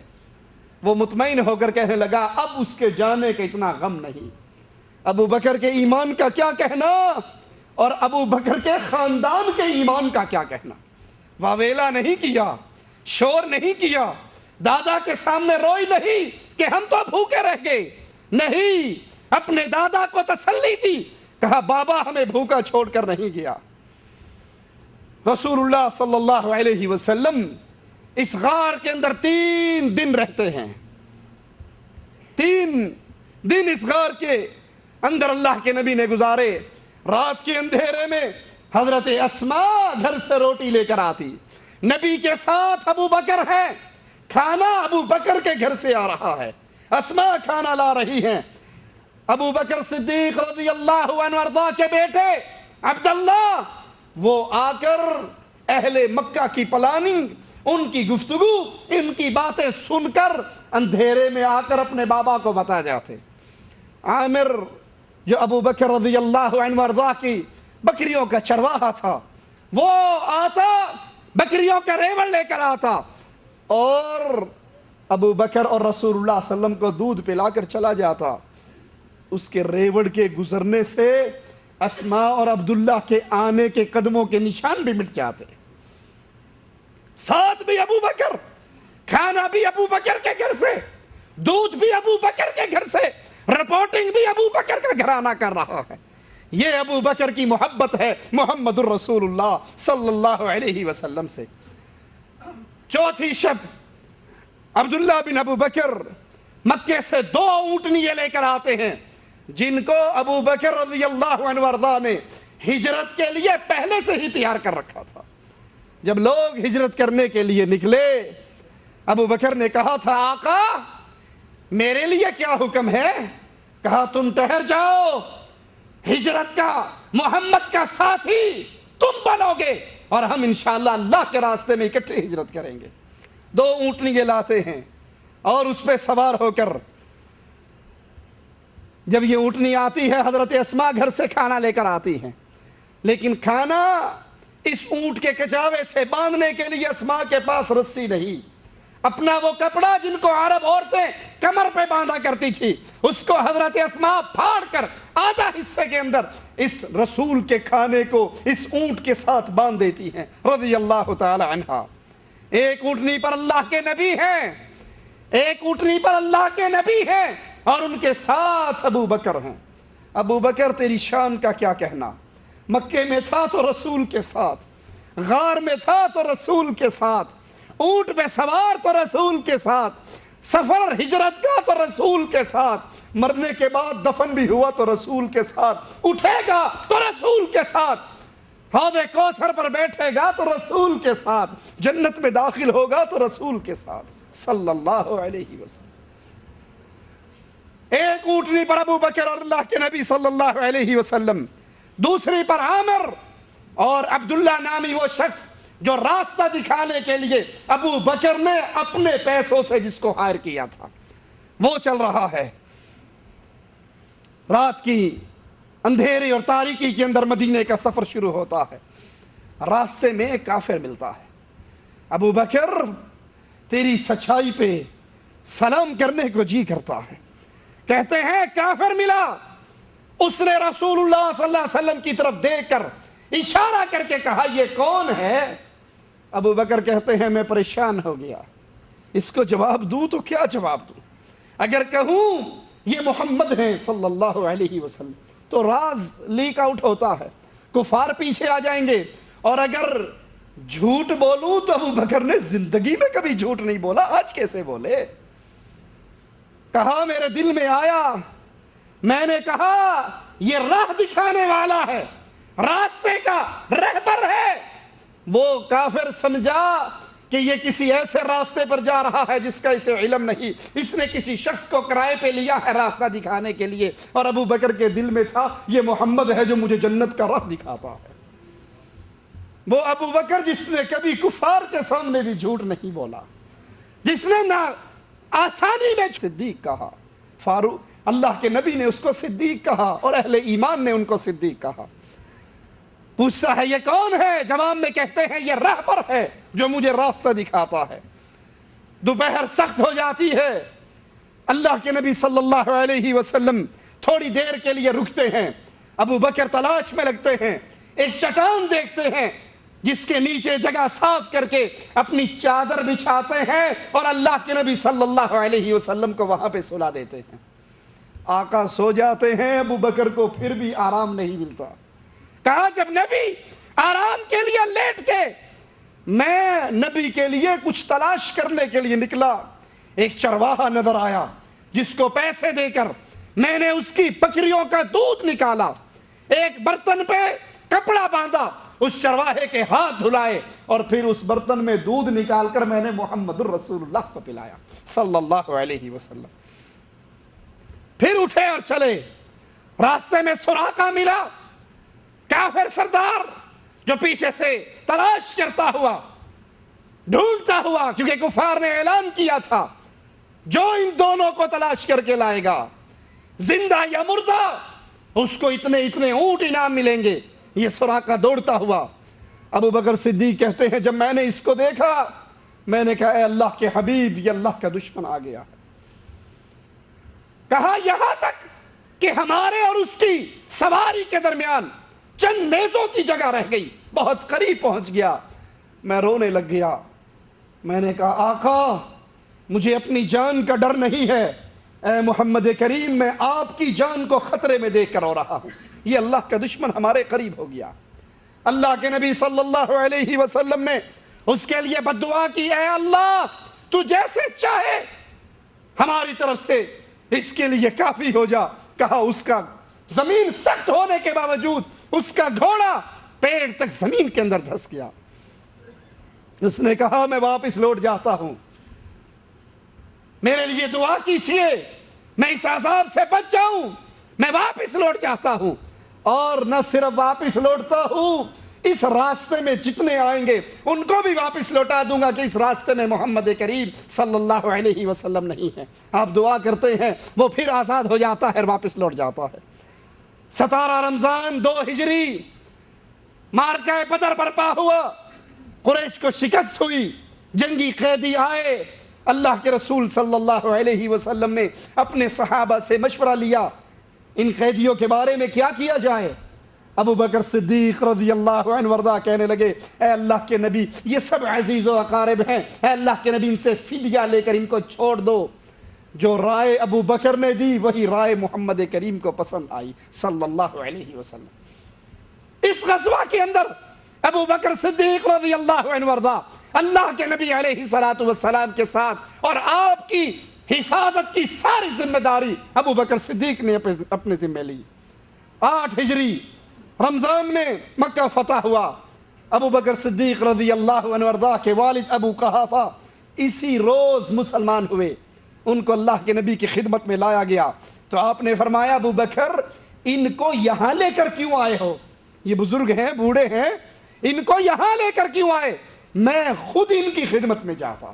وہ مطمئن ہو کر کہنے لگا اب اس کے جانے کا اتنا غم نہیں. ابو بکر کے ایمان کا کیا کہنا, اور ابو بکر کے خاندان کے ایمان کا کیا کہنا. واویلا نہیں کیا, شور نہیں کیا, دادا کے سامنے روئی نہیں کہ ہم تو بھوکے رہ گئے, نہیں, اپنے دادا کو تسلی دی, کہا بابا ہمیں بھوکا چھوڑ کر نہیں گیا. رسول اللہ صلی اللہ علیہ وسلم اس غار کے اندر 3 دن رہتے ہیں. 3 دن اس غار کے اندر اللہ کے نبی نے گزارے. رات کے اندھیرے میں حضرت اسماء گھر سے روٹی لے کر آتی, نبی کے ساتھ ابو بکر ہے, کھانا ابو بکر کے گھر سے آ رہا ہے, اسماء کھانا لا رہی ہیں. ابو بکر صدیق رضی اللہ عنہ وارضا کے بیٹے عبداللہ وہ آ کر اہل مکہ کی پلاننگ, ان کی گفتگو, ان کی باتیں سن کر اندھیرے میں آ کر اپنے بابا کو بتا جاتے. عامر جو ابو بکر رضی اللہ عنہ وارضا کی بکریوں کا چرواہا تھا, وہ آتا بکریوں کا ریوڑ لے کر آتا اور ابو بکر اور رسول اللہ صلی اللہ علیہ وسلم کو دودھ پلا کر چلا جاتا. اس کے ریوڑ کے گزرنے سے اسماء اور عبداللہ کے آنے کے قدموں کے نشان بھی مٹ جاتے. ساتھ بھی ابو بکر, کھانا بھی ابو بکر کے گھر سے, دودھ بھی ابو بکر کے گھر سے, رپورٹنگ بھی ابو بکر کا گھرانہ کر رہا ہے. یہ ابو بکر کی محبت ہے محمد الرسول اللہ صلی اللہ علیہ وسلم سے. چوتھی شب عبداللہ بن ابو بکر مکے سے 2 اونٹنیاں لے کر آتے ہیں, جن کو ابو بکر رضی اللہ عنہ وارضا نے ہجرت کے لیے پہلے سے ہی تیار کر رکھا تھا. جب لوگ ہجرت کرنے کے لیے نکلے, ابو بکر نے کہا تھا آقا میرے لیے کیا حکم ہے؟ کہا تم ٹھہر جاؤ, ہجرت کا محمد کا ساتھی تم بنو گے اور ہم انشاءاللہ اللہ کے راستے میں اکٹھے ہجرت کریں گے. 2 اونٹنیاں لاتے ہیں اور اس پہ سوار ہو کر جب یہ اونٹنی آتی ہے, حضرت اسماء گھر سے کھانا لے کر آتی ہیں, لیکن کھانا اس اونٹ کے کچاوے سے باندھنے کے لیے اسماء کے پاس رسی نہیں. اپنا وہ کپڑا جن کو عرب عورتیں کمر پہ باندھا کرتی تھی, اس کو حضرت اسماء پھاڑ کر آدھا حصے کے اندر اس رسول کے کھانے کو اس اونٹ کے ساتھ باندھ دیتی ہیں رضی اللہ تعالی عنہا. ایک اونٹنی پر اللہ کے نبی ہیں, ایک اونٹنی پر اللہ کے نبی ہیں, اور ان کے ساتھ ابو بکر ہیں. ابو بکر تیری شان کا کیا کہنا, مکے میں تھا تو رسول کے ساتھ, غار میں تھا تو رسول کے ساتھ, اونٹ پہ سوار تو رسول کے ساتھ, سفر ہجرت کا تو رسول کے ساتھ, مرنے کے بعد دفن بھی ہوا تو رسول کے ساتھ, اٹھے گا تو رسول کے ساتھ. حوض کوثر پر بیٹھے گا تو رسول کے ساتھ، جنت میں داخل ہوگا تو رسول کے ساتھ صلی اللہ علیہ وسلم۔ ایک اونٹنی پر ابو بکر اور اللہ کے نبی صلی اللہ علیہ وسلم، دوسری پر عامر اور عبداللہ نامی وہ شخص جو راستہ دکھانے کے لیے ابو بکر نے اپنے پیسوں سے جس کو ہائر کیا تھا، وہ چل رہا ہے۔ رات کی اندھیری اور تاریکی کے اندر مدینے کا سفر شروع ہوتا ہے۔ راستے میں ایک کافر ملتا ہے۔ ابو بکر تیری سچائی پہ سلام کرنے کو جی کرتا ہے۔ کہتے ہیں کافر ملا، اس نے رسول اللہ صلی اللہ علیہ وسلم کی طرف دیکھ کر اشارہ کر کے کہا یہ کون ہے؟ ابو بکر کہتے ہیں میں پریشان ہو گیا، اس کو جواب دوں تو کیا جواب دوں؟ اگر کہوں یہ محمد ہیں صلی اللہ علیہ وسلم تو راز لیک آؤٹ ہوتا ہے، کفار پیچھے آ جائیں گے، اور اگر جھوٹ بولوں تو ابو بکر نے زندگی میں کبھی جھوٹ نہیں بولا، آج کیسے بولے؟ کہا میرے دل میں آیا، میں نے کہا یہ راہ دکھانے والا ہے، راستے کا رہبر ہے۔ وہ کافر سمجھا کہ یہ کسی ایسے راستے پر جا رہا ہے جس کا اسے علم نہیں، اس نے کسی شخص کو کرائے پہ لیا ہے راستہ دکھانے کے لیے، اور ابو بکر کے دل میں تھا یہ محمد ہے جو مجھے جنت کا راہ دکھاتا ہے۔ وہ ابو بکر جس نے کبھی کفار کے سامنے بھی جھوٹ نہیں بولا، جس نے نہ آسانی میں صدیق کہا، فاروق اللہ کے نبی نے اس کو صدیق کہا اور اہل ایمان نے ان کو صدیق کہا۔ پوچھتا ہے یہ کون ہے؟ جواب میں کہتے ہیں یہ رہبر ہے جو مجھے راستہ دکھاتا ہے۔ دوپہر سخت ہو جاتی ہے، اللہ کے نبی صلی اللہ علیہ وسلم تھوڑی دیر کے لیے رکتے ہیں، ابو بکر تلاش میں لگتے ہیں، ایک چٹان دیکھتے ہیں جس کے نیچے جگہ صاف کر کے اپنی چادر بچھاتے ہیں اور اللہ کے نبی صلی اللہ علیہ وسلم کو وہاں پہ سلا دیتے ہیں۔ آقا سو جاتے ہیں، ابو بکر کو پھر بھی آرام نہیں ملتا۔ کہا جب نبی آرام کے لیے لیٹ کے، میں نبی کے لیے کچھ تلاش کرنے کے لیے نکلا، ایک چرواہا نظر آیا جس کو پیسے دے کر میں نے اس کی بکریوں کا دودھ نکالا، ایک برتن پہ کپڑا باندھا، اس چرواہے کے ہاتھ دھلائے اور پھر اس برتن میں دودھ نکال کر میں نے محمد الرسول اللہ کو پلایا صلی اللہ علیہ وسلم۔ پھر اٹھے اور چلے۔ راستے میں سراقہ ملا، کافر سردار جو پیچھے سے تلاش کرتا ہوا، ڈھونڈتا ہوا، کیونکہ کفار نے اعلان کیا تھا جو ان دونوں کو تلاش کر کے لائے گا زندہ یا مردہ اس کو اتنے اتنے اونٹ انعام ملیں گے۔ یہ سراقہ دوڑتا ہوا، ابو بکر صدیق کہتے ہیں جب میں نے اس کو دیکھا میں نے کہا اے اللہ کے حبیب یہ اللہ کا دشمن آ گیا ہے۔ کہا یہاں تک کہ ہمارے اور اس کی سواری کے درمیان چند نیزوں کی جگہ رہ گئی، بہت قریب پہنچ گیا، میں رونے لگ گیا۔ میں نے کہا آقا مجھے اپنی جان کا ڈر نہیں ہے، اے محمد کریم میں آپ کی جان کو خطرے میں دیکھ کر رو رہا ہوں، یہ اللہ کا دشمن ہمارے قریب ہو گیا۔ اللہ کے نبی صلی اللہ علیہ وسلم نے اس کے لیے بد دعا کی، اے اللہ تو جیسے چاہے ہماری طرف سے اس کے لیے کافی ہو جا۔ کہا اس کا زمین سخت ہونے کے باوجود اس کا گھوڑا پیڑ تک زمین کے اندر دھس گیا۔ اس نے کہا میں واپس لوٹ جاتا ہوں، میرے لیے دعا کیجیے میں اس عذاب سے بچ جاؤں۔ میں واپس لوٹ جاتا ہوں، اور نہ صرف واپس لوٹتا ہوں، اس راستے میں جتنے آئیں گے ان کو بھی واپس لوٹا دوں گا کہ اس راستے میں محمد کریم صلی اللہ علیہ وسلم نہیں ہے۔ آپ دعا کرتے ہیں وہ پھر آزاد ہو جاتا ہے اور واپس لوٹ جاتا ہے۔ 17 رمضان 2 ہجری معرکہ بدر برپا ہوا، قریش کو شکست ہوئی، جنگی قیدی آئے۔ اللہ کے رسول صلی اللہ علیہ وسلم نے اپنے صحابہ سے مشورہ لیا ان قیدیوں کے بارے میں کیا کیا جائے۔ ابو بکر صدیق رضی اللہ عنہ وردہ کہنے لگے اے اللہ کے نبی یہ سب عزیز و اقارب ہیں، اے اللہ کے نبی ان سے فدیہ لے کر ان کو چھوڑ دو۔ جو رائے ابو بکر نے دی وہی رائے محمد کریم کو پسند آئی صلی اللہ علیہ وسلم۔ اس غزوہ کے اندر ابو بکر صدیق رضی اللہ عنہ وردہ اللہ کے نبی علیہ الصلوۃ والسلام کے ساتھ اور آپ کی حفاظت کی ساری ذمہ داری ابو بکر صدیق نے اپنے ذمہ لی۔ 8 ہجری رمضان میں مکہ فتح ہوا، ابو بکر صدیق رضی اللہ عنہ وارضاہ کے والد ابو قحافہ اسی روز مسلمان ہوئے، ان کو اللہ کے نبی کی خدمت میں لایا گیا تو آپ نے فرمایا ابو بکر ان کو یہاں لے کر کیوں آئے ہو؟ یہ بزرگ ہیں، بوڑھے ہیں، ان کو یہاں لے کر کیوں آئے؟ میں خود ان کی خدمت میں جاتا،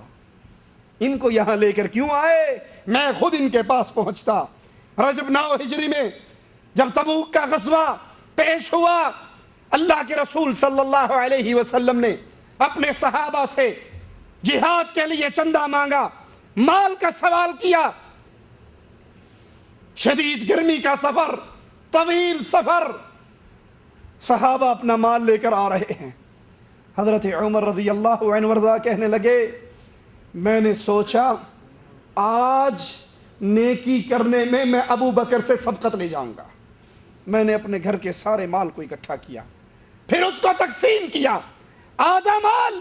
ان کو یہاں لے کر کیوں آئے؟ میں خود ان کے پاس پہنچتا۔ رجب 9 ہجری میں جب تبوک کا غزوہ پیش ہوا، اللہ کے رسول صلی اللہ علیہ وسلم نے اپنے صحابہ سے جہاد کے لیے چندہ مانگا، مال کا سوال کیا۔ شدید گرمی کا سفر، طویل سفر، صحابہ اپنا مال لے کر آ رہے ہیں۔ حضرت عمر رضی اللہ عنہ وارضاہ کہنے لگے میں نے سوچا آج نیکی کرنے میں ابو بکر سے سبقت لے جاؤں گا۔ میں نے اپنے گھر کے سارے مال کو اکٹھا کیا، پھر اس کو تقسیم کیا، آدھا مال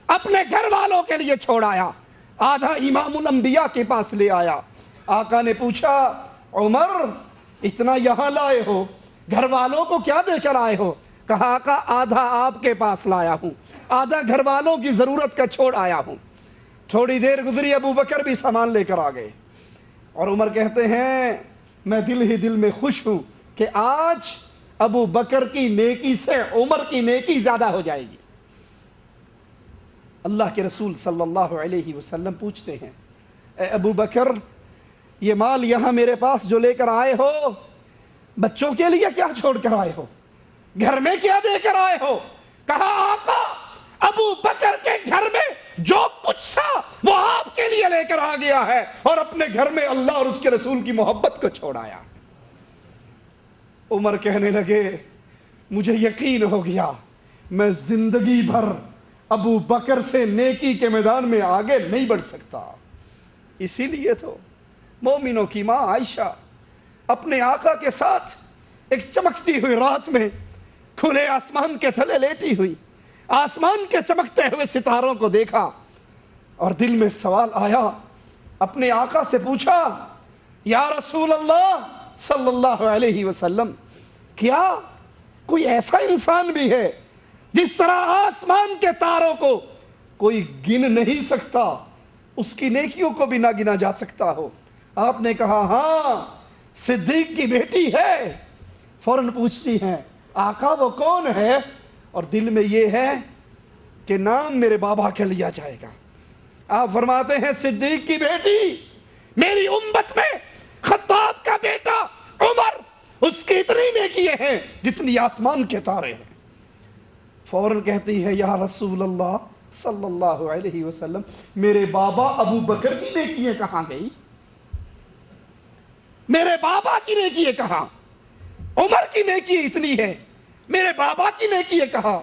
اپنے گھر والوں کے لیے چھوڑ آیا، آدھا امام الانبیاء کے پاس لے آیا۔ آقا نے پوچھا عمر اتنا یہاں لائے ہو، گھر والوں کو کیا دے کر آئے ہو؟ کہا آقا آدھا آپ کے پاس لایا ہوں، آدھا گھر والوں کی ضرورت کا چھوڑ آیا ہوں۔ تھوڑی دیر گزری، ابو بکر بھی سامان لے کر آ گئے، اور عمر کہتے ہیں میں دل ہی دل میں خوش ہوں کہ آج ابو بکر کی نیکی سے عمر کی نیکی زیادہ ہو جائے گی۔ اللہ کے رسول صلی اللہ علیہ وسلم پوچھتے ہیں اے ابو بکر یہ مال یہاں میرے پاس جو لے کر آئے ہو، بچوں کے لیے کیا چھوڑ کر آئے ہو؟ گھر میں کیا دے کر آئے ہو؟ کہا آقا ابو بکر کے گھر میں جو کچھ تھا وہ آپ کے لیے لے کر آ گیا ہے، اور اپنے گھر میں اللہ اور اس کے رسول کی محبت کو چھوڑایا۔ عمر کہنے لگے مجھے یقین ہو گیا میں زندگی بھر ابو بکر سے نیکی کے میدان میں آگے نہیں بڑھ سکتا۔ اسی لیے تو مومنوں کی ماں عائشہ اپنے آقا کے ساتھ ایک چمکتی ہوئی رات میں کھلے آسمان کے تلے لیٹی ہوئی، آسمان کے چمکتے ہوئے ستاروں کو دیکھا اور دل میں سوال آیا، اپنے آقا سے پوچھا یا رسول اللہ صلی اللہ علیہ وسلم کیا کوئی ایسا انسان بھی ہے جس طرح آسمان کے تاروں کو کوئی گن نہیں سکتا، اس کی نیکیوں کو بھی نہ گنا جا سکتا ہو؟ آپ نے کہا ہاں صدیق کی بیٹی ہے۔ فوراً پوچھتی ہیں آقا وہ کون ہے؟ اور دل میں یہ ہے کہ نام میرے بابا کا لیا جائے گا۔ آپ فرماتے ہیں صدیق کی بیٹی میری امت میں خطاب کا بیٹا عمر، اس کی اتنی نیکیاں ہیں جتنی آسمان کے تارے ہیں۔ فوراً کہتی ہے یا رسول اللہ صلی اللہ علیہ وسلم میرے بابا ابو بکر کی نیکیاں کہاں گئی؟ میرے بابا کی نیکیاں کہاں؟ عمر کی نیکی اتنی ہے، میرے بابا کی نیکی ہے کہاں؟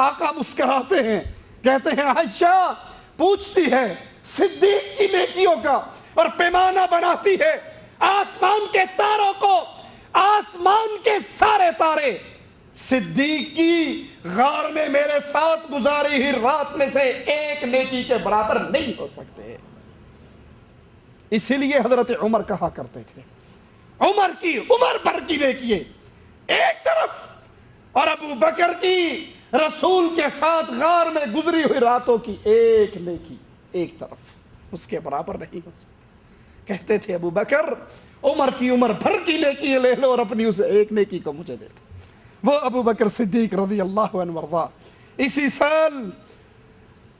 آقا مسکراتے ہیں، کہتے ہیں عائشہ پوچھتی ہے صدیق کی نیکیوں کا، اور پیمانہ بناتی ہے آسمان کے تاروں کو، آسمان کے سارے تارے صدیق کی غار میں میرے ساتھ گزاری ہوئی رات میں سے ایک نیکی کے برابر نہیں ہو سکتے۔ اسی لیے حضرت عمر کہا کرتے تھے عمر کی عمر بھر کی نیکی ایک طرف، اور ابو بکر کی رسول کے ساتھ غار میں گزری ہوئی راتوں کی ایک نیکی ایک طرف، اس کے برابر نہیں ہو سکتی۔ کہتے تھے ابو بکر عمر کی عمر بھر کی نیکی لے لو اور اپنی اسے ایک نیکی کو مجھے دے دو۔ وہ ابو بکر صدیق رضی اللہ عنہ وارضاہ اسی سال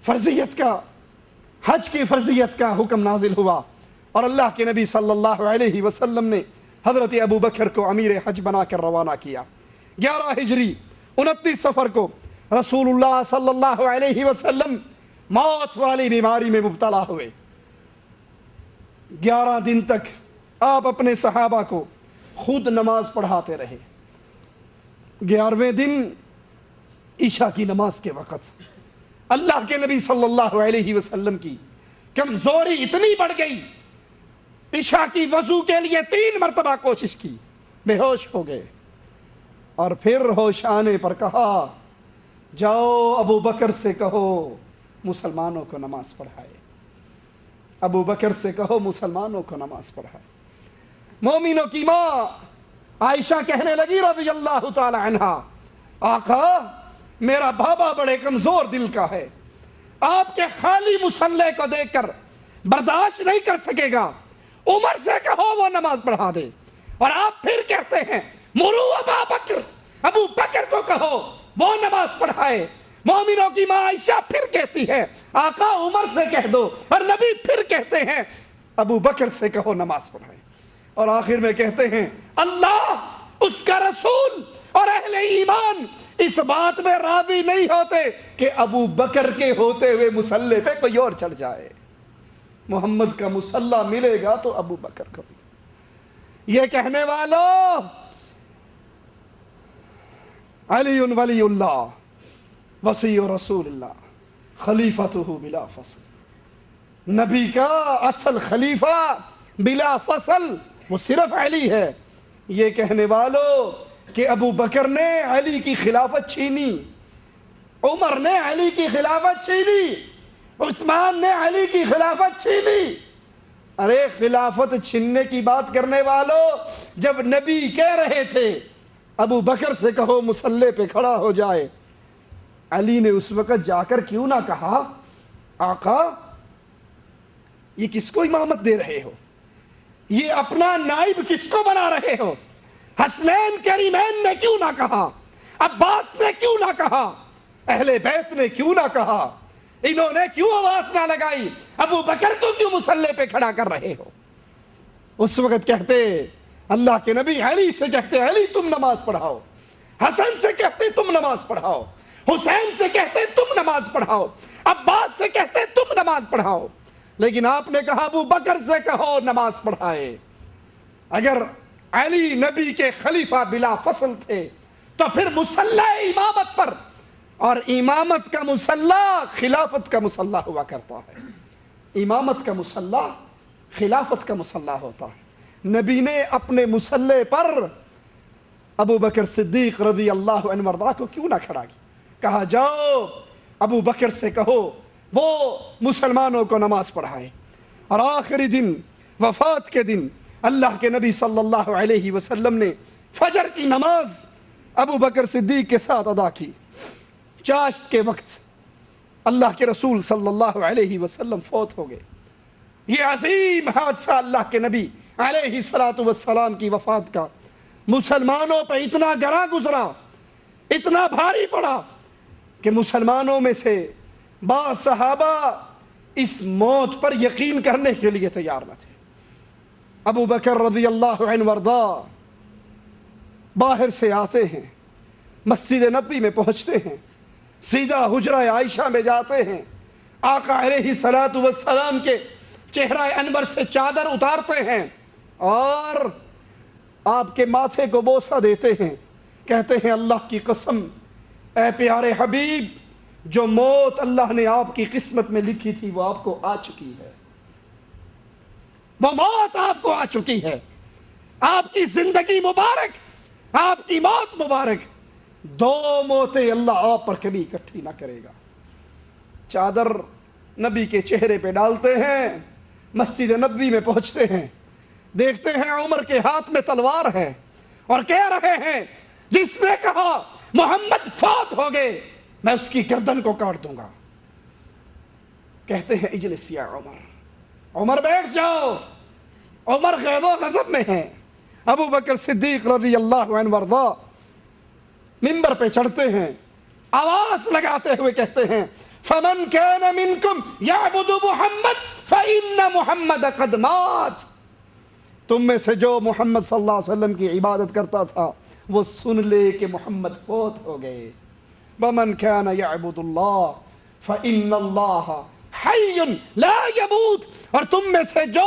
فرضیت کا، حج کی فرضیت کا حکم نازل ہوا، اور اللہ کے نبی صلی اللہ علیہ وسلم نے حضرت ابو بکر کو امیر حج بنا کر روانہ کیا۔ 11 ہجری 29 سفر کو رسول اللہ صلی اللہ علیہ وسلم موت والی بیماری میں مبتلا ہوئے۔ 11 دن تک آپ اپنے صحابہ کو خود نماز پڑھاتے رہے۔ 11ویں دن عشاء کی نماز کے وقت اللہ کے نبی صلی اللہ علیہ وسلم کی کمزوری اتنی بڑھ گئی، عشاء کی وضو کے لیے 3 مرتبہ کوشش کی، بے ہوش ہو گئے، اور پھر ہوش آنے پر کہا جاؤ ابو بکر سے کہو مسلمانوں کو نماز پڑھائے، ابو بکر سے کہو مسلمانوں کو نماز پڑھائے۔ مومنوں کی ماں عائشہ کہنے لگی رضی اللہ تعالی عنہا، آقا میرا بابا بڑے کمزور دل کا ہے، آپ کے خالی مصلے کو دیکھ کر برداشت نہیں کر سکے گا، عمر سے کہو وہ نماز پڑھا دے۔ اور آپ پھر کہتے ہیں مرو ابا بکر، ابو بکر کو کہو وہ نماز پڑھائے۔ مومنوں کی ماں عائشہ پھر کہتی ہے آقا عمر سے کہہ دو، اور نبی پھر کہتے ہیں ابو بکر سے کہو نماز پڑھائے۔ اور آخر میں کہتے ہیں اللہ، اس کا رسول اور اہل ایمان اس بات میں راضی نہیں ہوتے کہ ابو بکر کے ہوتے ہوئے مصلی پہ کوئی اور چڑھ جائے۔ محمد کا مصلی ملے گا تو ابو بکر کو بھی۔ یہ کہنے والوں، علی ولی اللہ وصی رسول اللہ خلیفۃ بلا فصل، نبی کا اصل خلیفہ بلا فصل وہ صرف علی ہے۔ یہ کہنے والوں کہ ابو بکر نے علی کی خلافت چھینی، عمر نے علی کی خلافت چھینی، عثمان نے علی کی خلافت چھینی۔ ارے خلافت چھیننے کی بات کرنے والوں، جب نبی کہہ رہے تھے ابو بکر سے کہو مصلی پہ کھڑا ہو جائے، علی نے اس وقت جا کر کیوں نہ کہا آقا یہ کس کو امامت دے رہے ہو، یہ اپنا نائب کس کو بنا رہے ہو؟ حسنین کریمین نے کیوں نہ کہا، عباس نے کیوں نہ کہا، اہل بیت نے کیوں نہ کہا، انہوں نے کیوں آواز نہ لگائی، ابو بکر کو کیوں مصلی پہ کھڑا کر رہے ہو؟ اس وقت کہتے اللہ کے نبی علی سے کہتے علی تم نماز پڑھاؤ، حسن سے کہتے تم نماز پڑھاؤ، حسین سے کہتے تم نماز پڑھاؤ، عباس سے کہتے تم نماز پڑھاؤ، لیکن آپ نے کہا ابو بکر سے کہو نماز پڑھائے۔ اگر علی نبی کے خلیفہ بلا فصل تھے تو پھر مصلی امامت پر، اور امامت کا مصلی خلافت کا مصلی ہوا کرتا ہے، امامت کا مصلی خلافت کا مصلی ہوتا ہے۔ نبی نے اپنے مصلی پر ابو بکر صدیق رضی اللہ عنہ وارضاہ کو کیوں نہ کھڑا کیا؟ کہا جاؤ ابو بکر سے کہو وہ مسلمانوں کو نماز پڑھائے۔ اور آخری دن، وفات کے دن، اللہ کے نبی صلی اللہ علیہ وسلم نے فجر کی نماز ابو بکر صدیق کے ساتھ ادا کی۔ چاشت کے وقت اللہ کے رسول صلی اللہ علیہ وسلم فوت ہو گئے۔ یہ عظیم حادثہ اللہ کے نبی علیہ السلام کی وفات کا مسلمانوں پہ اتنا گراں گزرا، اتنا بھاری پڑا کہ مسلمانوں میں سے بعض صحابہ اس موت پر یقین کرنے کے لیے تیار نہ تھے۔ ابو بکر رضی اللہ عنہ وارضاہ باہر سے آتے ہیں، مسجد نبوی میں پہنچتے ہیں، سیدھا حجرہ عائشہ میں جاتے ہیں، آقا علیہ السلام کے چہرہ انور سے چادر اتارتے ہیں اور آپ کے ماتھے کو بوسہ دیتے ہیں، کہتے ہیں اللہ کی قسم اے پیارے حبیب، جو موت اللہ نے آپ کی قسمت میں لکھی تھی وہ آپ کو آ چکی ہے، وہ موت آپ کو آ چکی ہے، آپ کی زندگی مبارک، آپ کی موت مبارک، دو موتیں اللہ آپ پر کبھی اکٹھی نہ کرے گا۔ چادر نبی کے چہرے پہ ڈالتے ہیں، مسجد نبوی میں پہنچتے ہیں، دیکھتے ہیں عمر کے ہاتھ میں تلوار ہے اور کہہ رہے ہیں جس نے کہا محمد فوت ہو گئے میں اس کی گردن کو کاٹ دوں گا۔ کہتے ہیں اجلس یا عمر، عمر بیٹھ جاؤ، عمر غیظ و غضب میں ہیں۔ ابو بکر صدیق رضی اللہ عنہ وارضاہ منبر پہ چڑھتے ہیں، آواز لگاتے ہوئے کہتے ہیں فمن كان منكم يعبد محمد فإن محمد قد مات، تم میں سے جو محمد صلی اللہ علیہ وسلم کی عبادت کرتا تھا وہ سن لے کہ محمد فوت ہو گئے۔ ومن كان يعبد الله فإن الله حي لا يموت، اور تم میں سے جو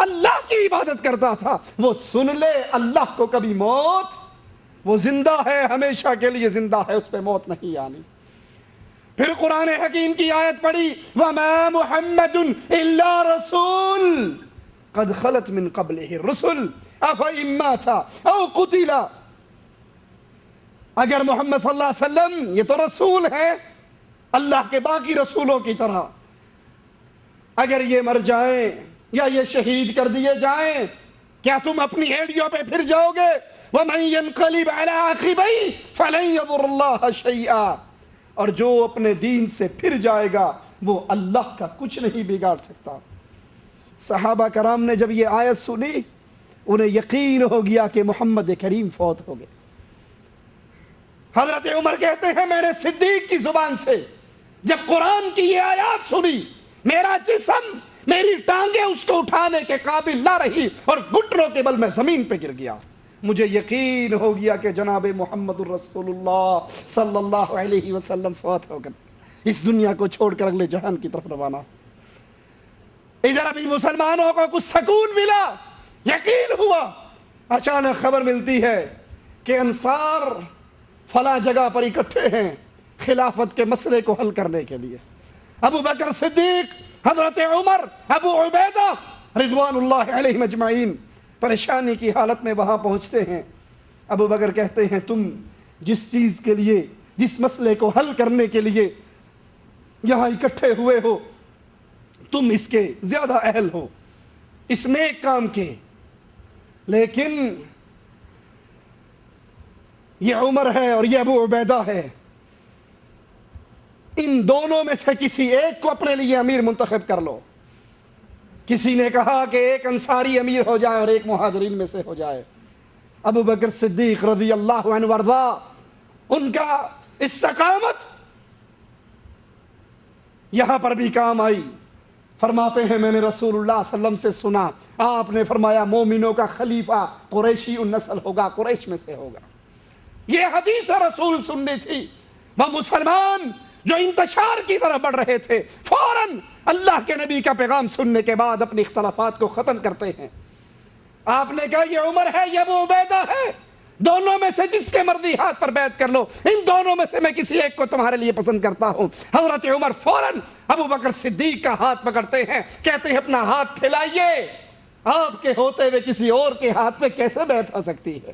اللہ کی عبادت کرتا تھا وہ سن لے اللہ کو کبھی موت، وہ زندہ ہے، ہمیشہ کے لیے زندہ ہے، اس پہ موت نہیں آنی۔ پھر قرآن حکیم کی آیت پڑھی وَمَا مُحَمَّدٌ إِلَّا رَسُولٌ قَدْ خَلَتْ مِن قَبْلِهِ الرُّسُلُ أَفَإِن مَاتَ أَوْ قُتِلَ، اگر محمد صلی اللہ علیہ وسلم یہ تو رسول ہیں اللہ کے باقی رسولوں کی طرح، اگر یہ مر جائیں یا یہ شہید کر دیے جائیں کیا تم اپنی ایڑیوں پہ پھر جاؤ گے؟ وَمَن يَنْقَلِبْ عَلَىٰ عَقِبَيْهِ فَلَن يَضُرَّ اللَّهَ شَيْئًا، اور جو اپنے دین سے پھر جائے گا وہ اللہ کا کچھ نہیں بگاڑ سکتا۔ صحابہ کرام نے جب یہ آیت سنی انہیں یقین ہو گیا کہ محمد کریم فوت ہو گئے۔ حضرت عمر کہتے ہیں میں نے صدیق کی زبان سے جب قرآن کی یہ آیات سنی، میرا جسم، میری ٹانگیں اس کو اٹھانے کے قابل نہ رہی اور گھٹنوں کے بل میں زمین پہ گر گیا۔ مجھے یقین ہو گیا کہ جناب محمد الرسول اللہ صلی اللہ علیہ وسلم فوت ہو گئے، اس دنیا کو چھوڑ کر اگلے جہان کی طرف روانہ۔ ادھر ابھی مسلمانوں کو کچھ سکون ملا، یقین ہوا، اچانک خبر ملتی ہے کہ انصار فلاں جگہ پر اکٹھے ہیں خلافت کے مسئلے کو حل کرنے کے لیے۔ ابو بکر صدیق، حضرت عمر، ابو عبیدہ رضوان اللہ علیہ مجمعین پریشانی کی حالت میں وہاں پہنچتے ہیں۔ ابو بکر کہتے ہیں تم جس چیز کے لیے، جس مسئلے کو حل کرنے کے لیے یہاں اکٹھے ہوئے ہو، تم اس کے زیادہ اہل ہو، اس نیک کام کے، لیکن یہ عمر ہے اور یہ ابو عبیدہ ہے، ان دونوں میں سے کسی ایک کو اپنے لیے امیر منتخب کر لو۔ کسی نے کہا کہ ایک انصاری امیر ہو جائے اور ایک مہاجرین میں سے ہو جائے۔ ابو بکر صدیق رضی اللہ عنہ وارضا، ان کا استقامت یہاں پر بھی کام آئی۔ فرماتے ہیں میں نے رسول اللہ صلی اللہ علیہ وسلم سے سنا، آپ نے فرمایا مومنوں کا خلیفہ قریشی النسل ہوگا، قریش میں سے ہوگا۔ یہ حدیث رسول سننی تھی۔ وہ مسلمان جو انتشار کی طرف بڑھ رہے تھے فوراً اللہ کے نبی کا پیغام سننے کے بعد اپنے اختلافات کو ختم کرتے ہیں۔ آپ نے کہا یہ عمر ہے، یہ ابو عبیدہ ہے، دونوں میں سے جس کے مرضی ہاتھ پر بیعت کر لو، ان دونوں میں سے میں کسی ایک کو تمہارے لیے پسند کرتا ہوں۔ حضرت عمر فوراً ابو بکر صدیق کا ہاتھ پکڑتے ہیں، کہتے ہیں اپنا ہاتھ پھیلائیے، آپ کے ہوتے ہوئے کسی اور کے ہاتھ پہ کیسے بیعت ہو سکتی ہے؟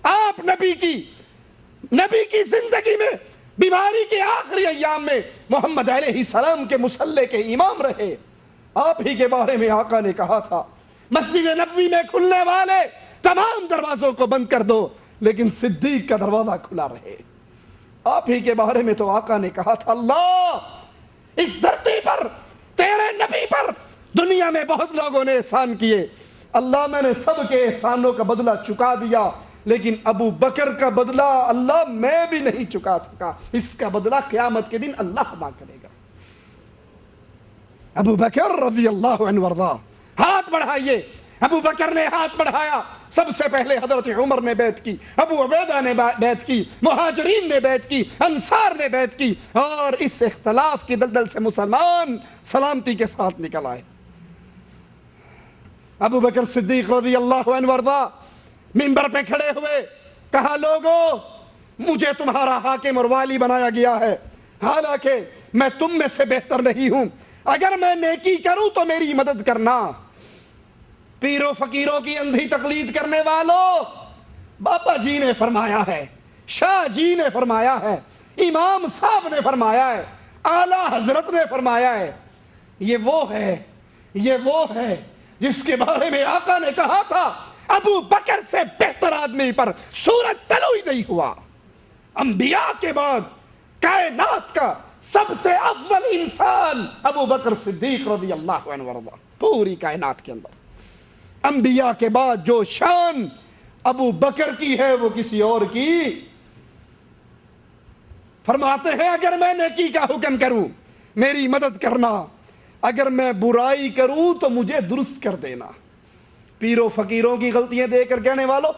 آپ نبی کی زندگی میں بیماری کے آخری ایام میں محمد علیہ السلام کے مصلی کے امام رہے، آپ ہی کے بارے میں آقا نے کہا تھا مسجد نبوی میں کھلنے والے تمام دروازوں کو بند کر دو لیکن صدیق کا دروازہ کھلا رہے۔ آپ ہی کے بارے میں تو آقا نے کہا تھا اللہ اس دھرتی پر تیرے نبی پر دنیا میں بہت لوگوں نے احسان کیے، اللہ میں نے سب کے احسانوں کا بدلہ چکا دیا، لیکن ابو بکر کا بدلہ اللہ میں بھی نہیں چکا سکا، اس کا بدلہ قیامت کے دن اللہ ادا کرے گا۔ ابو بکر رضی اللہ عنہ وارضا، ہاتھ بڑھائیے۔ ابو بکر نے ہاتھ بڑھایا، سب سے پہلے حضرت عمر نے بیعت کی، ابو عبیدہ نے بیعت کی، مہاجرین نے بیعت کی، انصار نے بیعت کی، اور اس اختلاف کی دلدل سے مسلمان سلامتی کے ساتھ نکل آئے۔ ابو بکر صدیق رضی اللہ عنہ وارضا منبر پہ کھڑے ہوئے، کہا لوگو مجھے تمہارا حاکم اور والی بنایا گیا ہے، حالانکہ میں تم میں سے بہتر نہیں ہوں، اگر میں نیکی کروں تو میری مدد کرنا۔ پیروں فقیروں کی اندھی تقلید کرنے والوں، بابا جی نے فرمایا ہے، شاہ جی نے فرمایا ہے، امام صاحب نے فرمایا ہے، اعلیٰ حضرت نے فرمایا ہے، یہ وہ ہے جس کے بارے میں آقا نے کہا تھا ابو بکر سے بہتر آدمی پر سورج طلوع ہی نہیں ہوا۔ انبیاء کے بعد کائنات کا سب سے اول انسان ابو بکر صدیق رضی اللہ عنہ وارضا، پوری کائنات کے اندر انبیاء کے بعد جو شان ابو بکر کی ہے وہ کسی اور کی۔ فرماتے ہیں اگر میں نیکی کا حکم کروں میری مدد کرنا، اگر میں برائی کروں تو مجھے درست کر دینا۔ پیروں فقیروں کی غلطیاں دے کر کہنے والوں،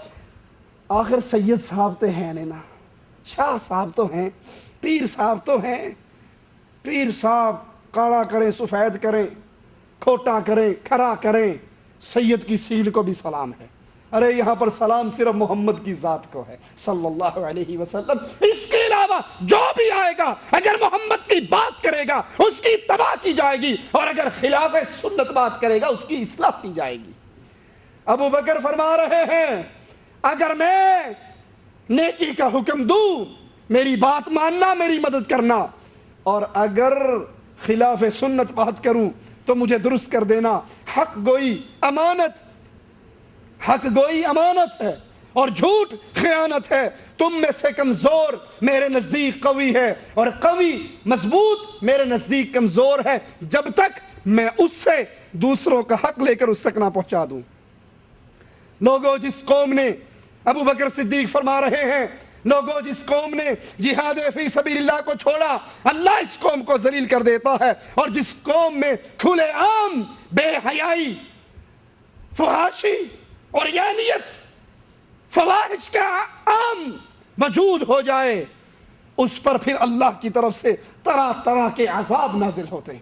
آخر سید صاحب تو ہیں نا، شاہ صاحب تو ہیں، پیر صاحب تو ہیں، پیر صاحب کالا کریں سفید کریں، کھوٹا کریں کھرا کریں، سید کی سین کو بھی سلام ہے۔ ارے یہاں پر سلام صرف محمد کی ذات کو ہے صلی اللہ علیہ وسلم، اس کے علاوہ جو بھی آئے گا اگر محمد کی بات کرے گا اس کی اتباع کی جائے گی، اور اگر خلاف سنت بات کرے گا اس کی اصلاح کی جائے گی۔ ابو بکر فرما رہے ہیں اگر میں نیکی کا حکم دوں میری بات ماننا، میری مدد کرنا، اور اگر خلاف سنت بات کروں تو مجھے درست کر دینا۔ حق گوئی، امانت، حق گوئی امانت ہے اور جھوٹ خیانت ہے. تم میں سے کمزور میرے نزدیک قوی ہے اور قوی مضبوط میرے نزدیک کمزور ہے جب تک میں اس سے دوسروں کا حق لے کر اس تک نہ پہنچا دوں. لوگوں جس قوم نے ابو بکر صدیق فرما رہے ہیں لوگوں جس قوم نے جہاد فی سبیل اللہ کو چھوڑا اللہ اس قوم کو ذلیل کر دیتا ہے. اور جس قوم میں کھلے عام بے حیائی فحاشی اور یانیت فواحش کا عام وجود ہو جائے اس پر پھر اللہ کی طرف سے طرح طرح کے عذاب نازل ہوتے ہیں.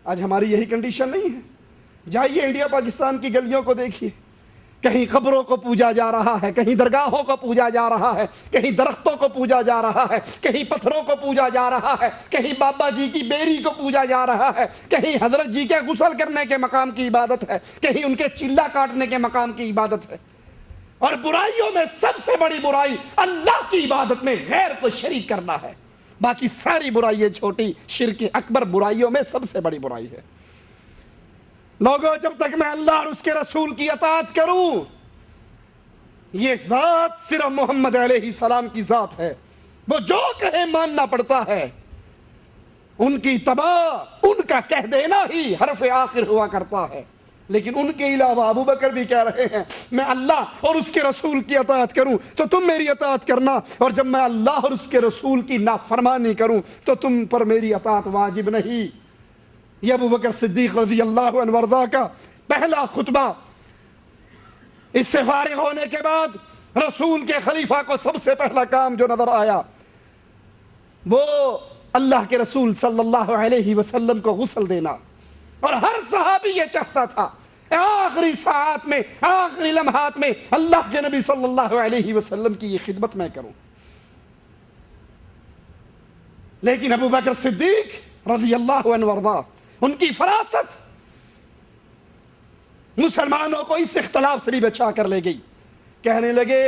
آج ہماری یہی کنڈیشن نہیں ہے. جائیے انڈیا پاکستان کی گلیوں کو دیکھیے, کہیں قبروں کو پوجا جا رہا ہے, کہیں درگاہوں کو پوجا جا رہا ہے, کہیں درختوں کو پوجا جا رہا ہے, کہیں پتھروں کو پوجا جا رہا ہے, کہیں بابا جی کی بیری کو پوجا جا رہا ہے, کہیں حضرت جی کے غسل کرنے کے مقام کی عبادت ہے, کہیں ان کے چلا کاٹنے کے مقام کی عبادت ہے. اور برائیوں میں سب سے بڑی برائی اللہ کی عبادت میں غیر کو شریک کرنا ہے. باقی ساری برائییں چھوٹی, شرک اکبر برائیوں میں سب سے بڑی برائی ہے. لوگوں جب تک میں اللہ اور اس کے رسول کی اطاعت کروں, یہ ذات صرف محمد علیہ السلام کی ذات ہے, وہ جو کہے ماننا پڑتا ہے. ان کی تباہ ان کا کہہ دینا ہی حرف آخر ہوا کرتا ہے. لیکن ان کے علاوہ ابو بکر بھی کہہ رہے ہیں میں اللہ اور اس کے رسول کی اطاعت کروں تو تم میری اطاعت کرنا, اور جب میں اللہ اور اس کے رسول کی نافرمانی کروں تو تم پر میری اطاعت واجب نہیں. یہ ابو بکر صدیق رضی اللہ عنہ وارضاہ کا پہلا خطبہ. اس سے فارغ ہونے کے بعد رسول کے خلیفہ کو سب سے پہلا کام جو نظر آیا وہ اللہ کے رسول صلی اللہ علیہ وسلم کو غسل دینا. اور ہر صحابی یہ چاہتا تھا آخری ساعات میں, آخری لمحات میں اللہ کے نبی صلی اللہ علیہ وسلم کی یہ خدمت میں کروں. لیکن ابو بکر صدیق رضی اللہ عنہ وارضاہ, ان کی فراست مسلمانوں کو اس اختلاف سے بھی بچا کر لے گئی. کہنے لگے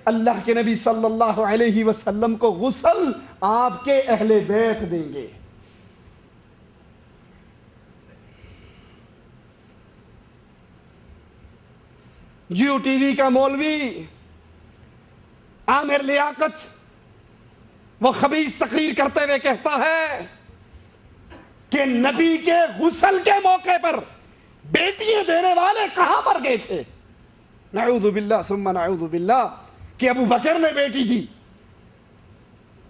اللہ کے نبی صلی اللہ علیہ وسلم کو غسل آپ کے اہل بیت دیں گے. جیو ٹی وی کا مولوی عامر لیاقت وہ خبیث تقریر کرتے ہوئے کہتا ہے کہ نبی کے غسل کے موقع پر بیٹیاں دینے والے کہاں پر گئے تھے. نعوذ باللہ ثم نعوذ باللہ. کہ ابو بکر نے بیٹی دی,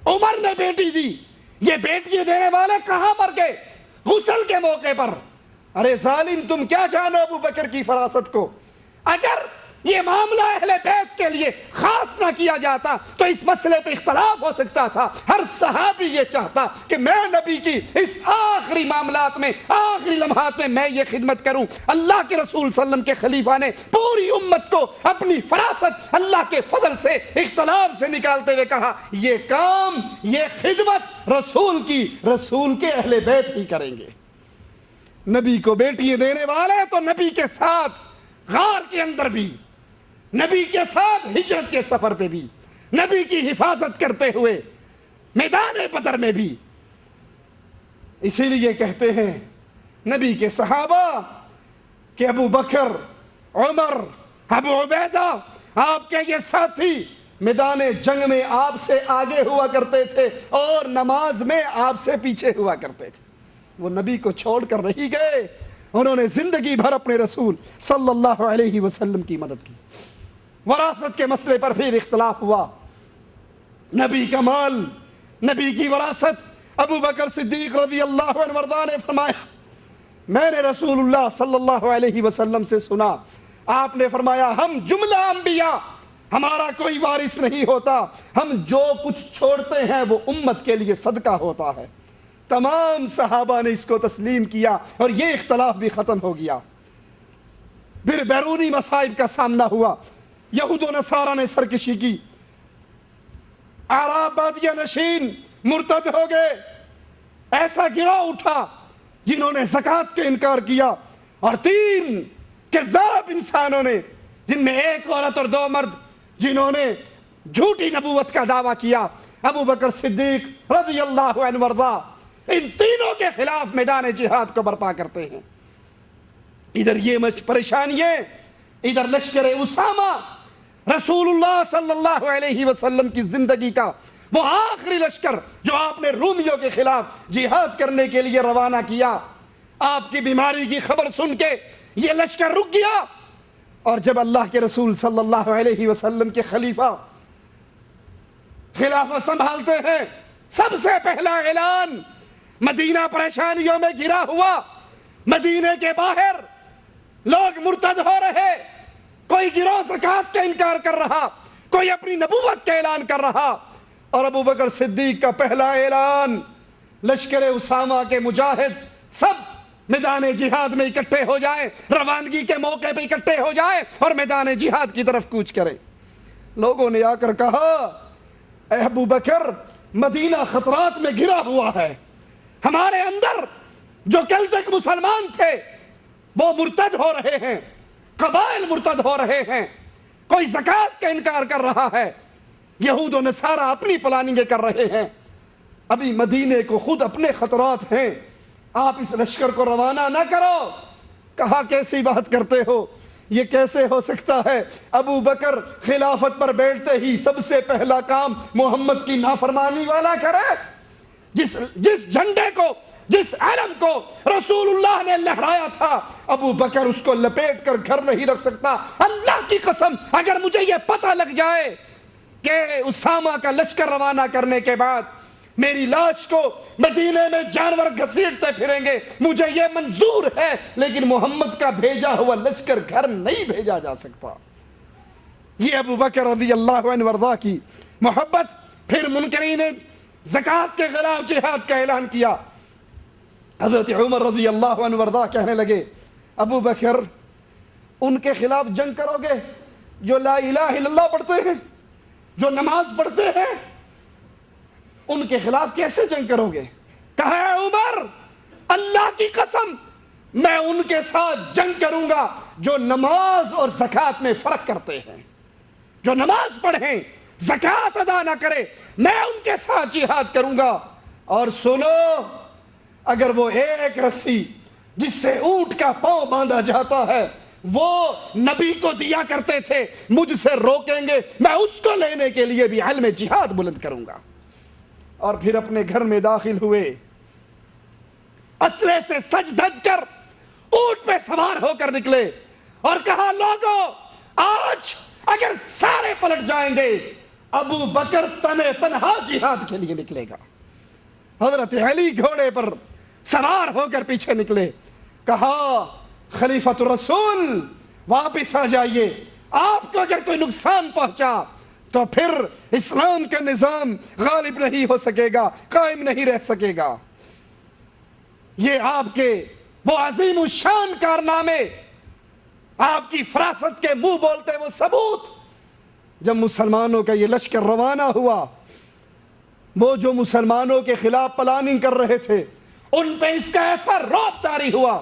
عمر نے بیٹی دی, یہ بیٹیاں دینے والے کہاں پر گئے غسل کے موقع پر. ارے ظالم تم کیا جانو ابو بکر کی فراست کو. اگر یہ معاملہ اہل بیت کے لیے خاص نہ کیا جاتا تو اس مسئلے پہ اختلاف ہو سکتا تھا. ہر صحابی یہ چاہتا کہ میں نبی کی اس آخری معاملات میں, آخری لمحات میں یہ خدمت کروں. اللہ کے رسول صلی اللہ علیہ وسلم کے خلیفہ نے پوری امت کو اپنی فراست اللہ کے فضل سے اختلاف سے نکالتے ہوئے کہا یہ کام, یہ خدمت رسول کی, رسول کے اہل بیت ہی کریں گے. نبی کو بیٹیاں دینے والے تو نبی کے ساتھ غار کے اندر بھی, نبی کے ساتھ ہجرت کے سفر پہ بھی, نبی کی حفاظت کرتے ہوئے میدان بدر میں بھی. اسی لیے کہتے ہیں نبی کے صحابہ کہ ابو بکر, عمر, ابو عبیدہ آپ کے یہ ساتھی میدان جنگ میں آپ سے آگے ہوا کرتے تھے اور نماز میں آپ سے پیچھے ہوا کرتے تھے. وہ نبی کو چھوڑ کر نہیں گئے, انہوں نے زندگی بھر اپنے رسول صلی اللہ علیہ وسلم کی مدد کی. وراثت کے مسئلے پر پھر اختلاف ہوا. نبی کا مال, نبی کی وراثت. ابو بکر صدیق رضی اللہ عنہ وارضاہ نے فرمایا میں نے رسول اللہ صلی اللہ علیہ وسلم سے سنا, آپ نے فرمایا ہم جملہ انبیاء, ہمارا کوئی وارث نہیں ہوتا, ہم جو کچھ چھوڑتے ہیں وہ امت کے لیے صدقہ ہوتا ہے. تمام صحابہ نے اس کو تسلیم کیا اور یہ اختلاف بھی ختم ہو گیا. پھر بیرونی مصائب کا سامنا ہوا. یہود و نصارہ نے سرکشی کی, اعراب بادیہ نشین مرتد ہو گئے. ایسا گروہ اٹھا جنہوں نے زکوٰۃ کے انکار کیا, اور 3 کذاب انسانوں نے جن میں 1 عورت اور 2 مرد جنہوں نے جھوٹی نبوت کا دعویٰ کیا. ابو بکر صدیق رضی اللہ عنہ وارضاہ ان تینوں کے خلاف میدان جہاد کو برپا کرتے ہیں. ادھر یہ پریشانیاں ادھر لشکر اسامہ رسول اللہ صلی اللہ علیہ وسلم کی زندگی کا وہ آخری لشکر جو آپ نے رومیوں کے خلاف جہاد کرنے کے لیے روانہ کیا، آپ کی بیماری کی خبر سن کے یہ لشکر رک گیا، اور جب اللہ کے رسول صلی اللہ علیہ وسلم کے خلیفہ خلافت سنبھالتے ہیں، سب سے پہلا اعلان، مدینہ پریشانیوں میں گھرا ہوا، مدینے کے باہر لوگ مرتد ہو رہے، کوئی گروہ زکوٰۃ کا انکار کر رہا، کوئی اپنی نبوت کا اعلان کر رہا، اور ابو بکر صدیق کا پہلا اعلان، لشکر اسامہ کے مجاہد سب میدان جہاد میں اکٹھے ہو جائیں، روانگی کے موقع پہ اکٹھے ہو جائیں اور میدان جہاد کی طرف کوچ کریں۔ لوگوں نے آ کر کہا، اے ابو بکر، مدینہ خطرات میں گھرا ہوا ہے، ہمارے اندر جو کل تک مسلمان تھے وہ مرتد ہو رہے ہیں، قبائل مرتد ہو رہے ہیں، کوئی زکوٰۃ کا انکار کر رہا ہے، یہود و نصارہ اپنی پلاننگیں کر رہے ہیں، ابھی مدینے کو خود اپنے خطرات ہیں، آپ اس لشکر کو روانہ نہ کرو۔ کہا کیسی بات کرتے ہو، یہ کیسے ہو سکتا ہے؟ ابو بکر خلافت پر بیٹھتے ہی سب سے پہلا کام محمد کی نافرمانی والا کرے؟ جس جھنڈے کو، جس علم کو رسول اللہ نے لہرایا تھا، ابو بکر اس کو لپیٹ کر گھر نہیں رکھ سکتا۔ اللہ کی قسم، اگر مجھے یہ پتہ لگ جائے کہ اسامہ کا لشکر روانہ کرنے کے بعد میری لاش کو مدینے میں جانور گھسیٹتے پھریں گے، مجھے یہ منظور ہے، لیکن محمد کا بھیجا ہوا لشکر گھر نہیں بھیجا جا سکتا۔ یہ ابو بکر رضی اللہ عنہ وارضاہ کی محبت۔ پھر منکرین زکوٰۃ کے خلاف جہاد کا اعلان کیا۔ حضرت عمر رضی اللہ عنہ وارضاہ کہنے لگے، ابو بکر، ان کے خلاف جنگ کرو گے جو لا الہ الا اللہ پڑھتے ہیں، جو نماز پڑھتے ہیں، ان کے خلاف کیسے جنگ کرو گے؟ کہا ہے عمر، اللہ کی قسم میں ان کے ساتھ جنگ کروں گا جو نماز اور زکوٰۃ میں فرق کرتے ہیں، جو نماز پڑھیں زکوٰۃ ادا نہ کرے، میں ان کے ساتھ جہاد کروں گا۔ اور سنو، اگر وہ ایک رسی جس سے اونٹ کا پاؤں باندھا جاتا ہے وہ نبی کو دیا کرتے تھے، مجھ سے روکیں گے، میں اس کو لینے کے لیے بھی علم جہاد بلند کروں گا۔ اور پھر اپنے گھر میں داخل ہوئے، اسلحے سے سج دھج کر اونٹ پہ سوار ہو کر نکلے اور کہا، لوگوں، آج اگر سارے پلٹ جائیں گے، ابو بکر تنہا جہاد کے لیے نکلے گا۔ حضرت علی گھوڑے پر سوار ہو کر پیچھے نکلے، کہا، خلیفۃ الرسول واپس آ جائیے، آپ کو اگر کوئی نقصان پہنچا تو پھر اسلام کا نظام غالب نہیں ہو سکے گا، قائم نہیں رہ سکے گا۔ یہ آپ کے وہ عظیم الشان کارنامے، آپ کی فراست کے منہ بولتے وہ ثبوت۔ جب مسلمانوں کا یہ لشکر روانہ ہوا، وہ جو مسلمانوں کے خلاف پلاننگ کر رہے تھے، ان پہ اس کا ایسا رعب طاری ہوا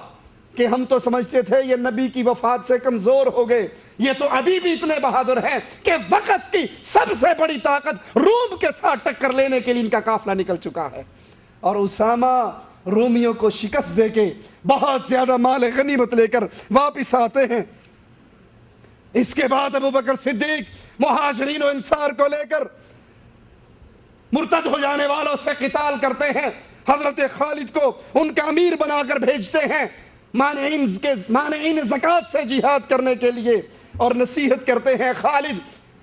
کہ ہم تو سمجھتے تھے یہ نبی کی وفات سے کمزور ہو گئے، یہ تو ابھی بھی اتنے بہادر ہیں کہ وقت کی سب سے بڑی طاقت روم کے ساتھ ٹکر لینے کے لیے ان کا قافلہ نکل چکا ہے۔ اور اسامہ رومیوں کو شکست دے کے بہت زیادہ مال غنیمت لے کر واپس آتے ہیں۔ اس کے بعد ابو بکر صدیق مہاجرین و انصار کو لے کر مرتد ہو جانے والوں سے قتال کرتے ہیں، حضرت خالد کو ان کا امیر بنا کر بھیجتے ہیں مانعین زکوٰۃ سے جہاد کرنے کے لیے، اور نصیحت کرتے ہیں، خالد،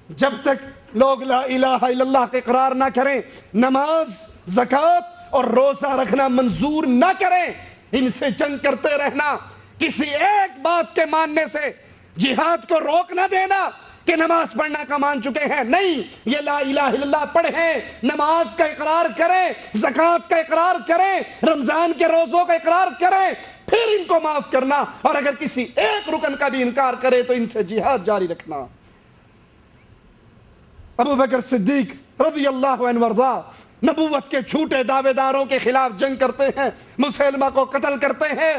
جب تک لوگ لا الہ الا اللہ کے اقرار نہ کریں، نماز، زکوٰۃ اور روزہ رکھنا منظور نہ کریں، ان سے جنگ کرتے رہنا، کسی ایک بات کے ماننے سے جہاد کو روک نہ دینا کہ نماز پڑھنا کا مان چکے ہیں، نہیں، یہ لا الہ الا اللہ پڑھیں، نماز کا اقرار کریں، زکوٰۃ کا اقرار کریں، رمضان کے روزوں کا اقرار کریں، پھر ان کو معاف کرنا، اور اگر کسی ایک رکن کا بھی انکار کرے تو ان سے جہاد جاری رکھنا۔ ابو بکر صدیق رضی اللہ عنہ وارضاہ نبوت کے جھوٹے دعوے داروں کے خلاف جنگ کرتے ہیں، مسیلمہ کو قتل کرتے ہیں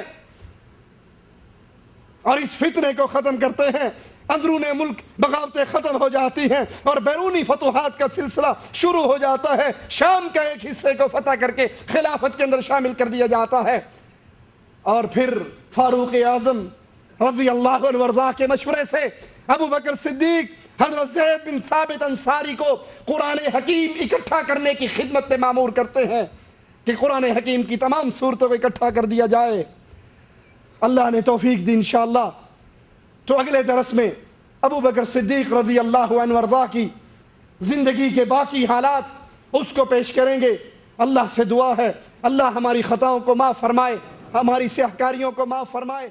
اور اس فتنے کو ختم کرتے ہیں۔ اندرون ملک بغاوتیں ختم ہو جاتی ہیں اور بیرونی فتوحات کا سلسلہ شروع ہو جاتا ہے، شام کا ایک حصے کو فتح کر کے خلافت کے اندر شامل کر دیا جاتا ہے، اور پھر فاروق اعظم رضی اللہ عنہ وارضاہ کے مشورے سے ابو بکر صدیق حضرت زید بن ثابت انصاری کو قرآن حکیم اکٹھا کرنے کی خدمت میں مامور کرتے ہیں کہ قرآن حکیم کی تمام صورتوں کو اکٹھا کر دیا جائے۔ اللہ نے توفیق دی انشاءاللہ تو اگلے درس میں ابو بکر صدیق رضی اللہ عنہ وارضاہ کی زندگی کے باقی حالات اس کو پیش کریں گے۔ اللہ سے دعا ہے اللہ ہماری خطاؤں کو معاف فرمائے، ہماری سیاہکاریوں کو معاف فرمائے۔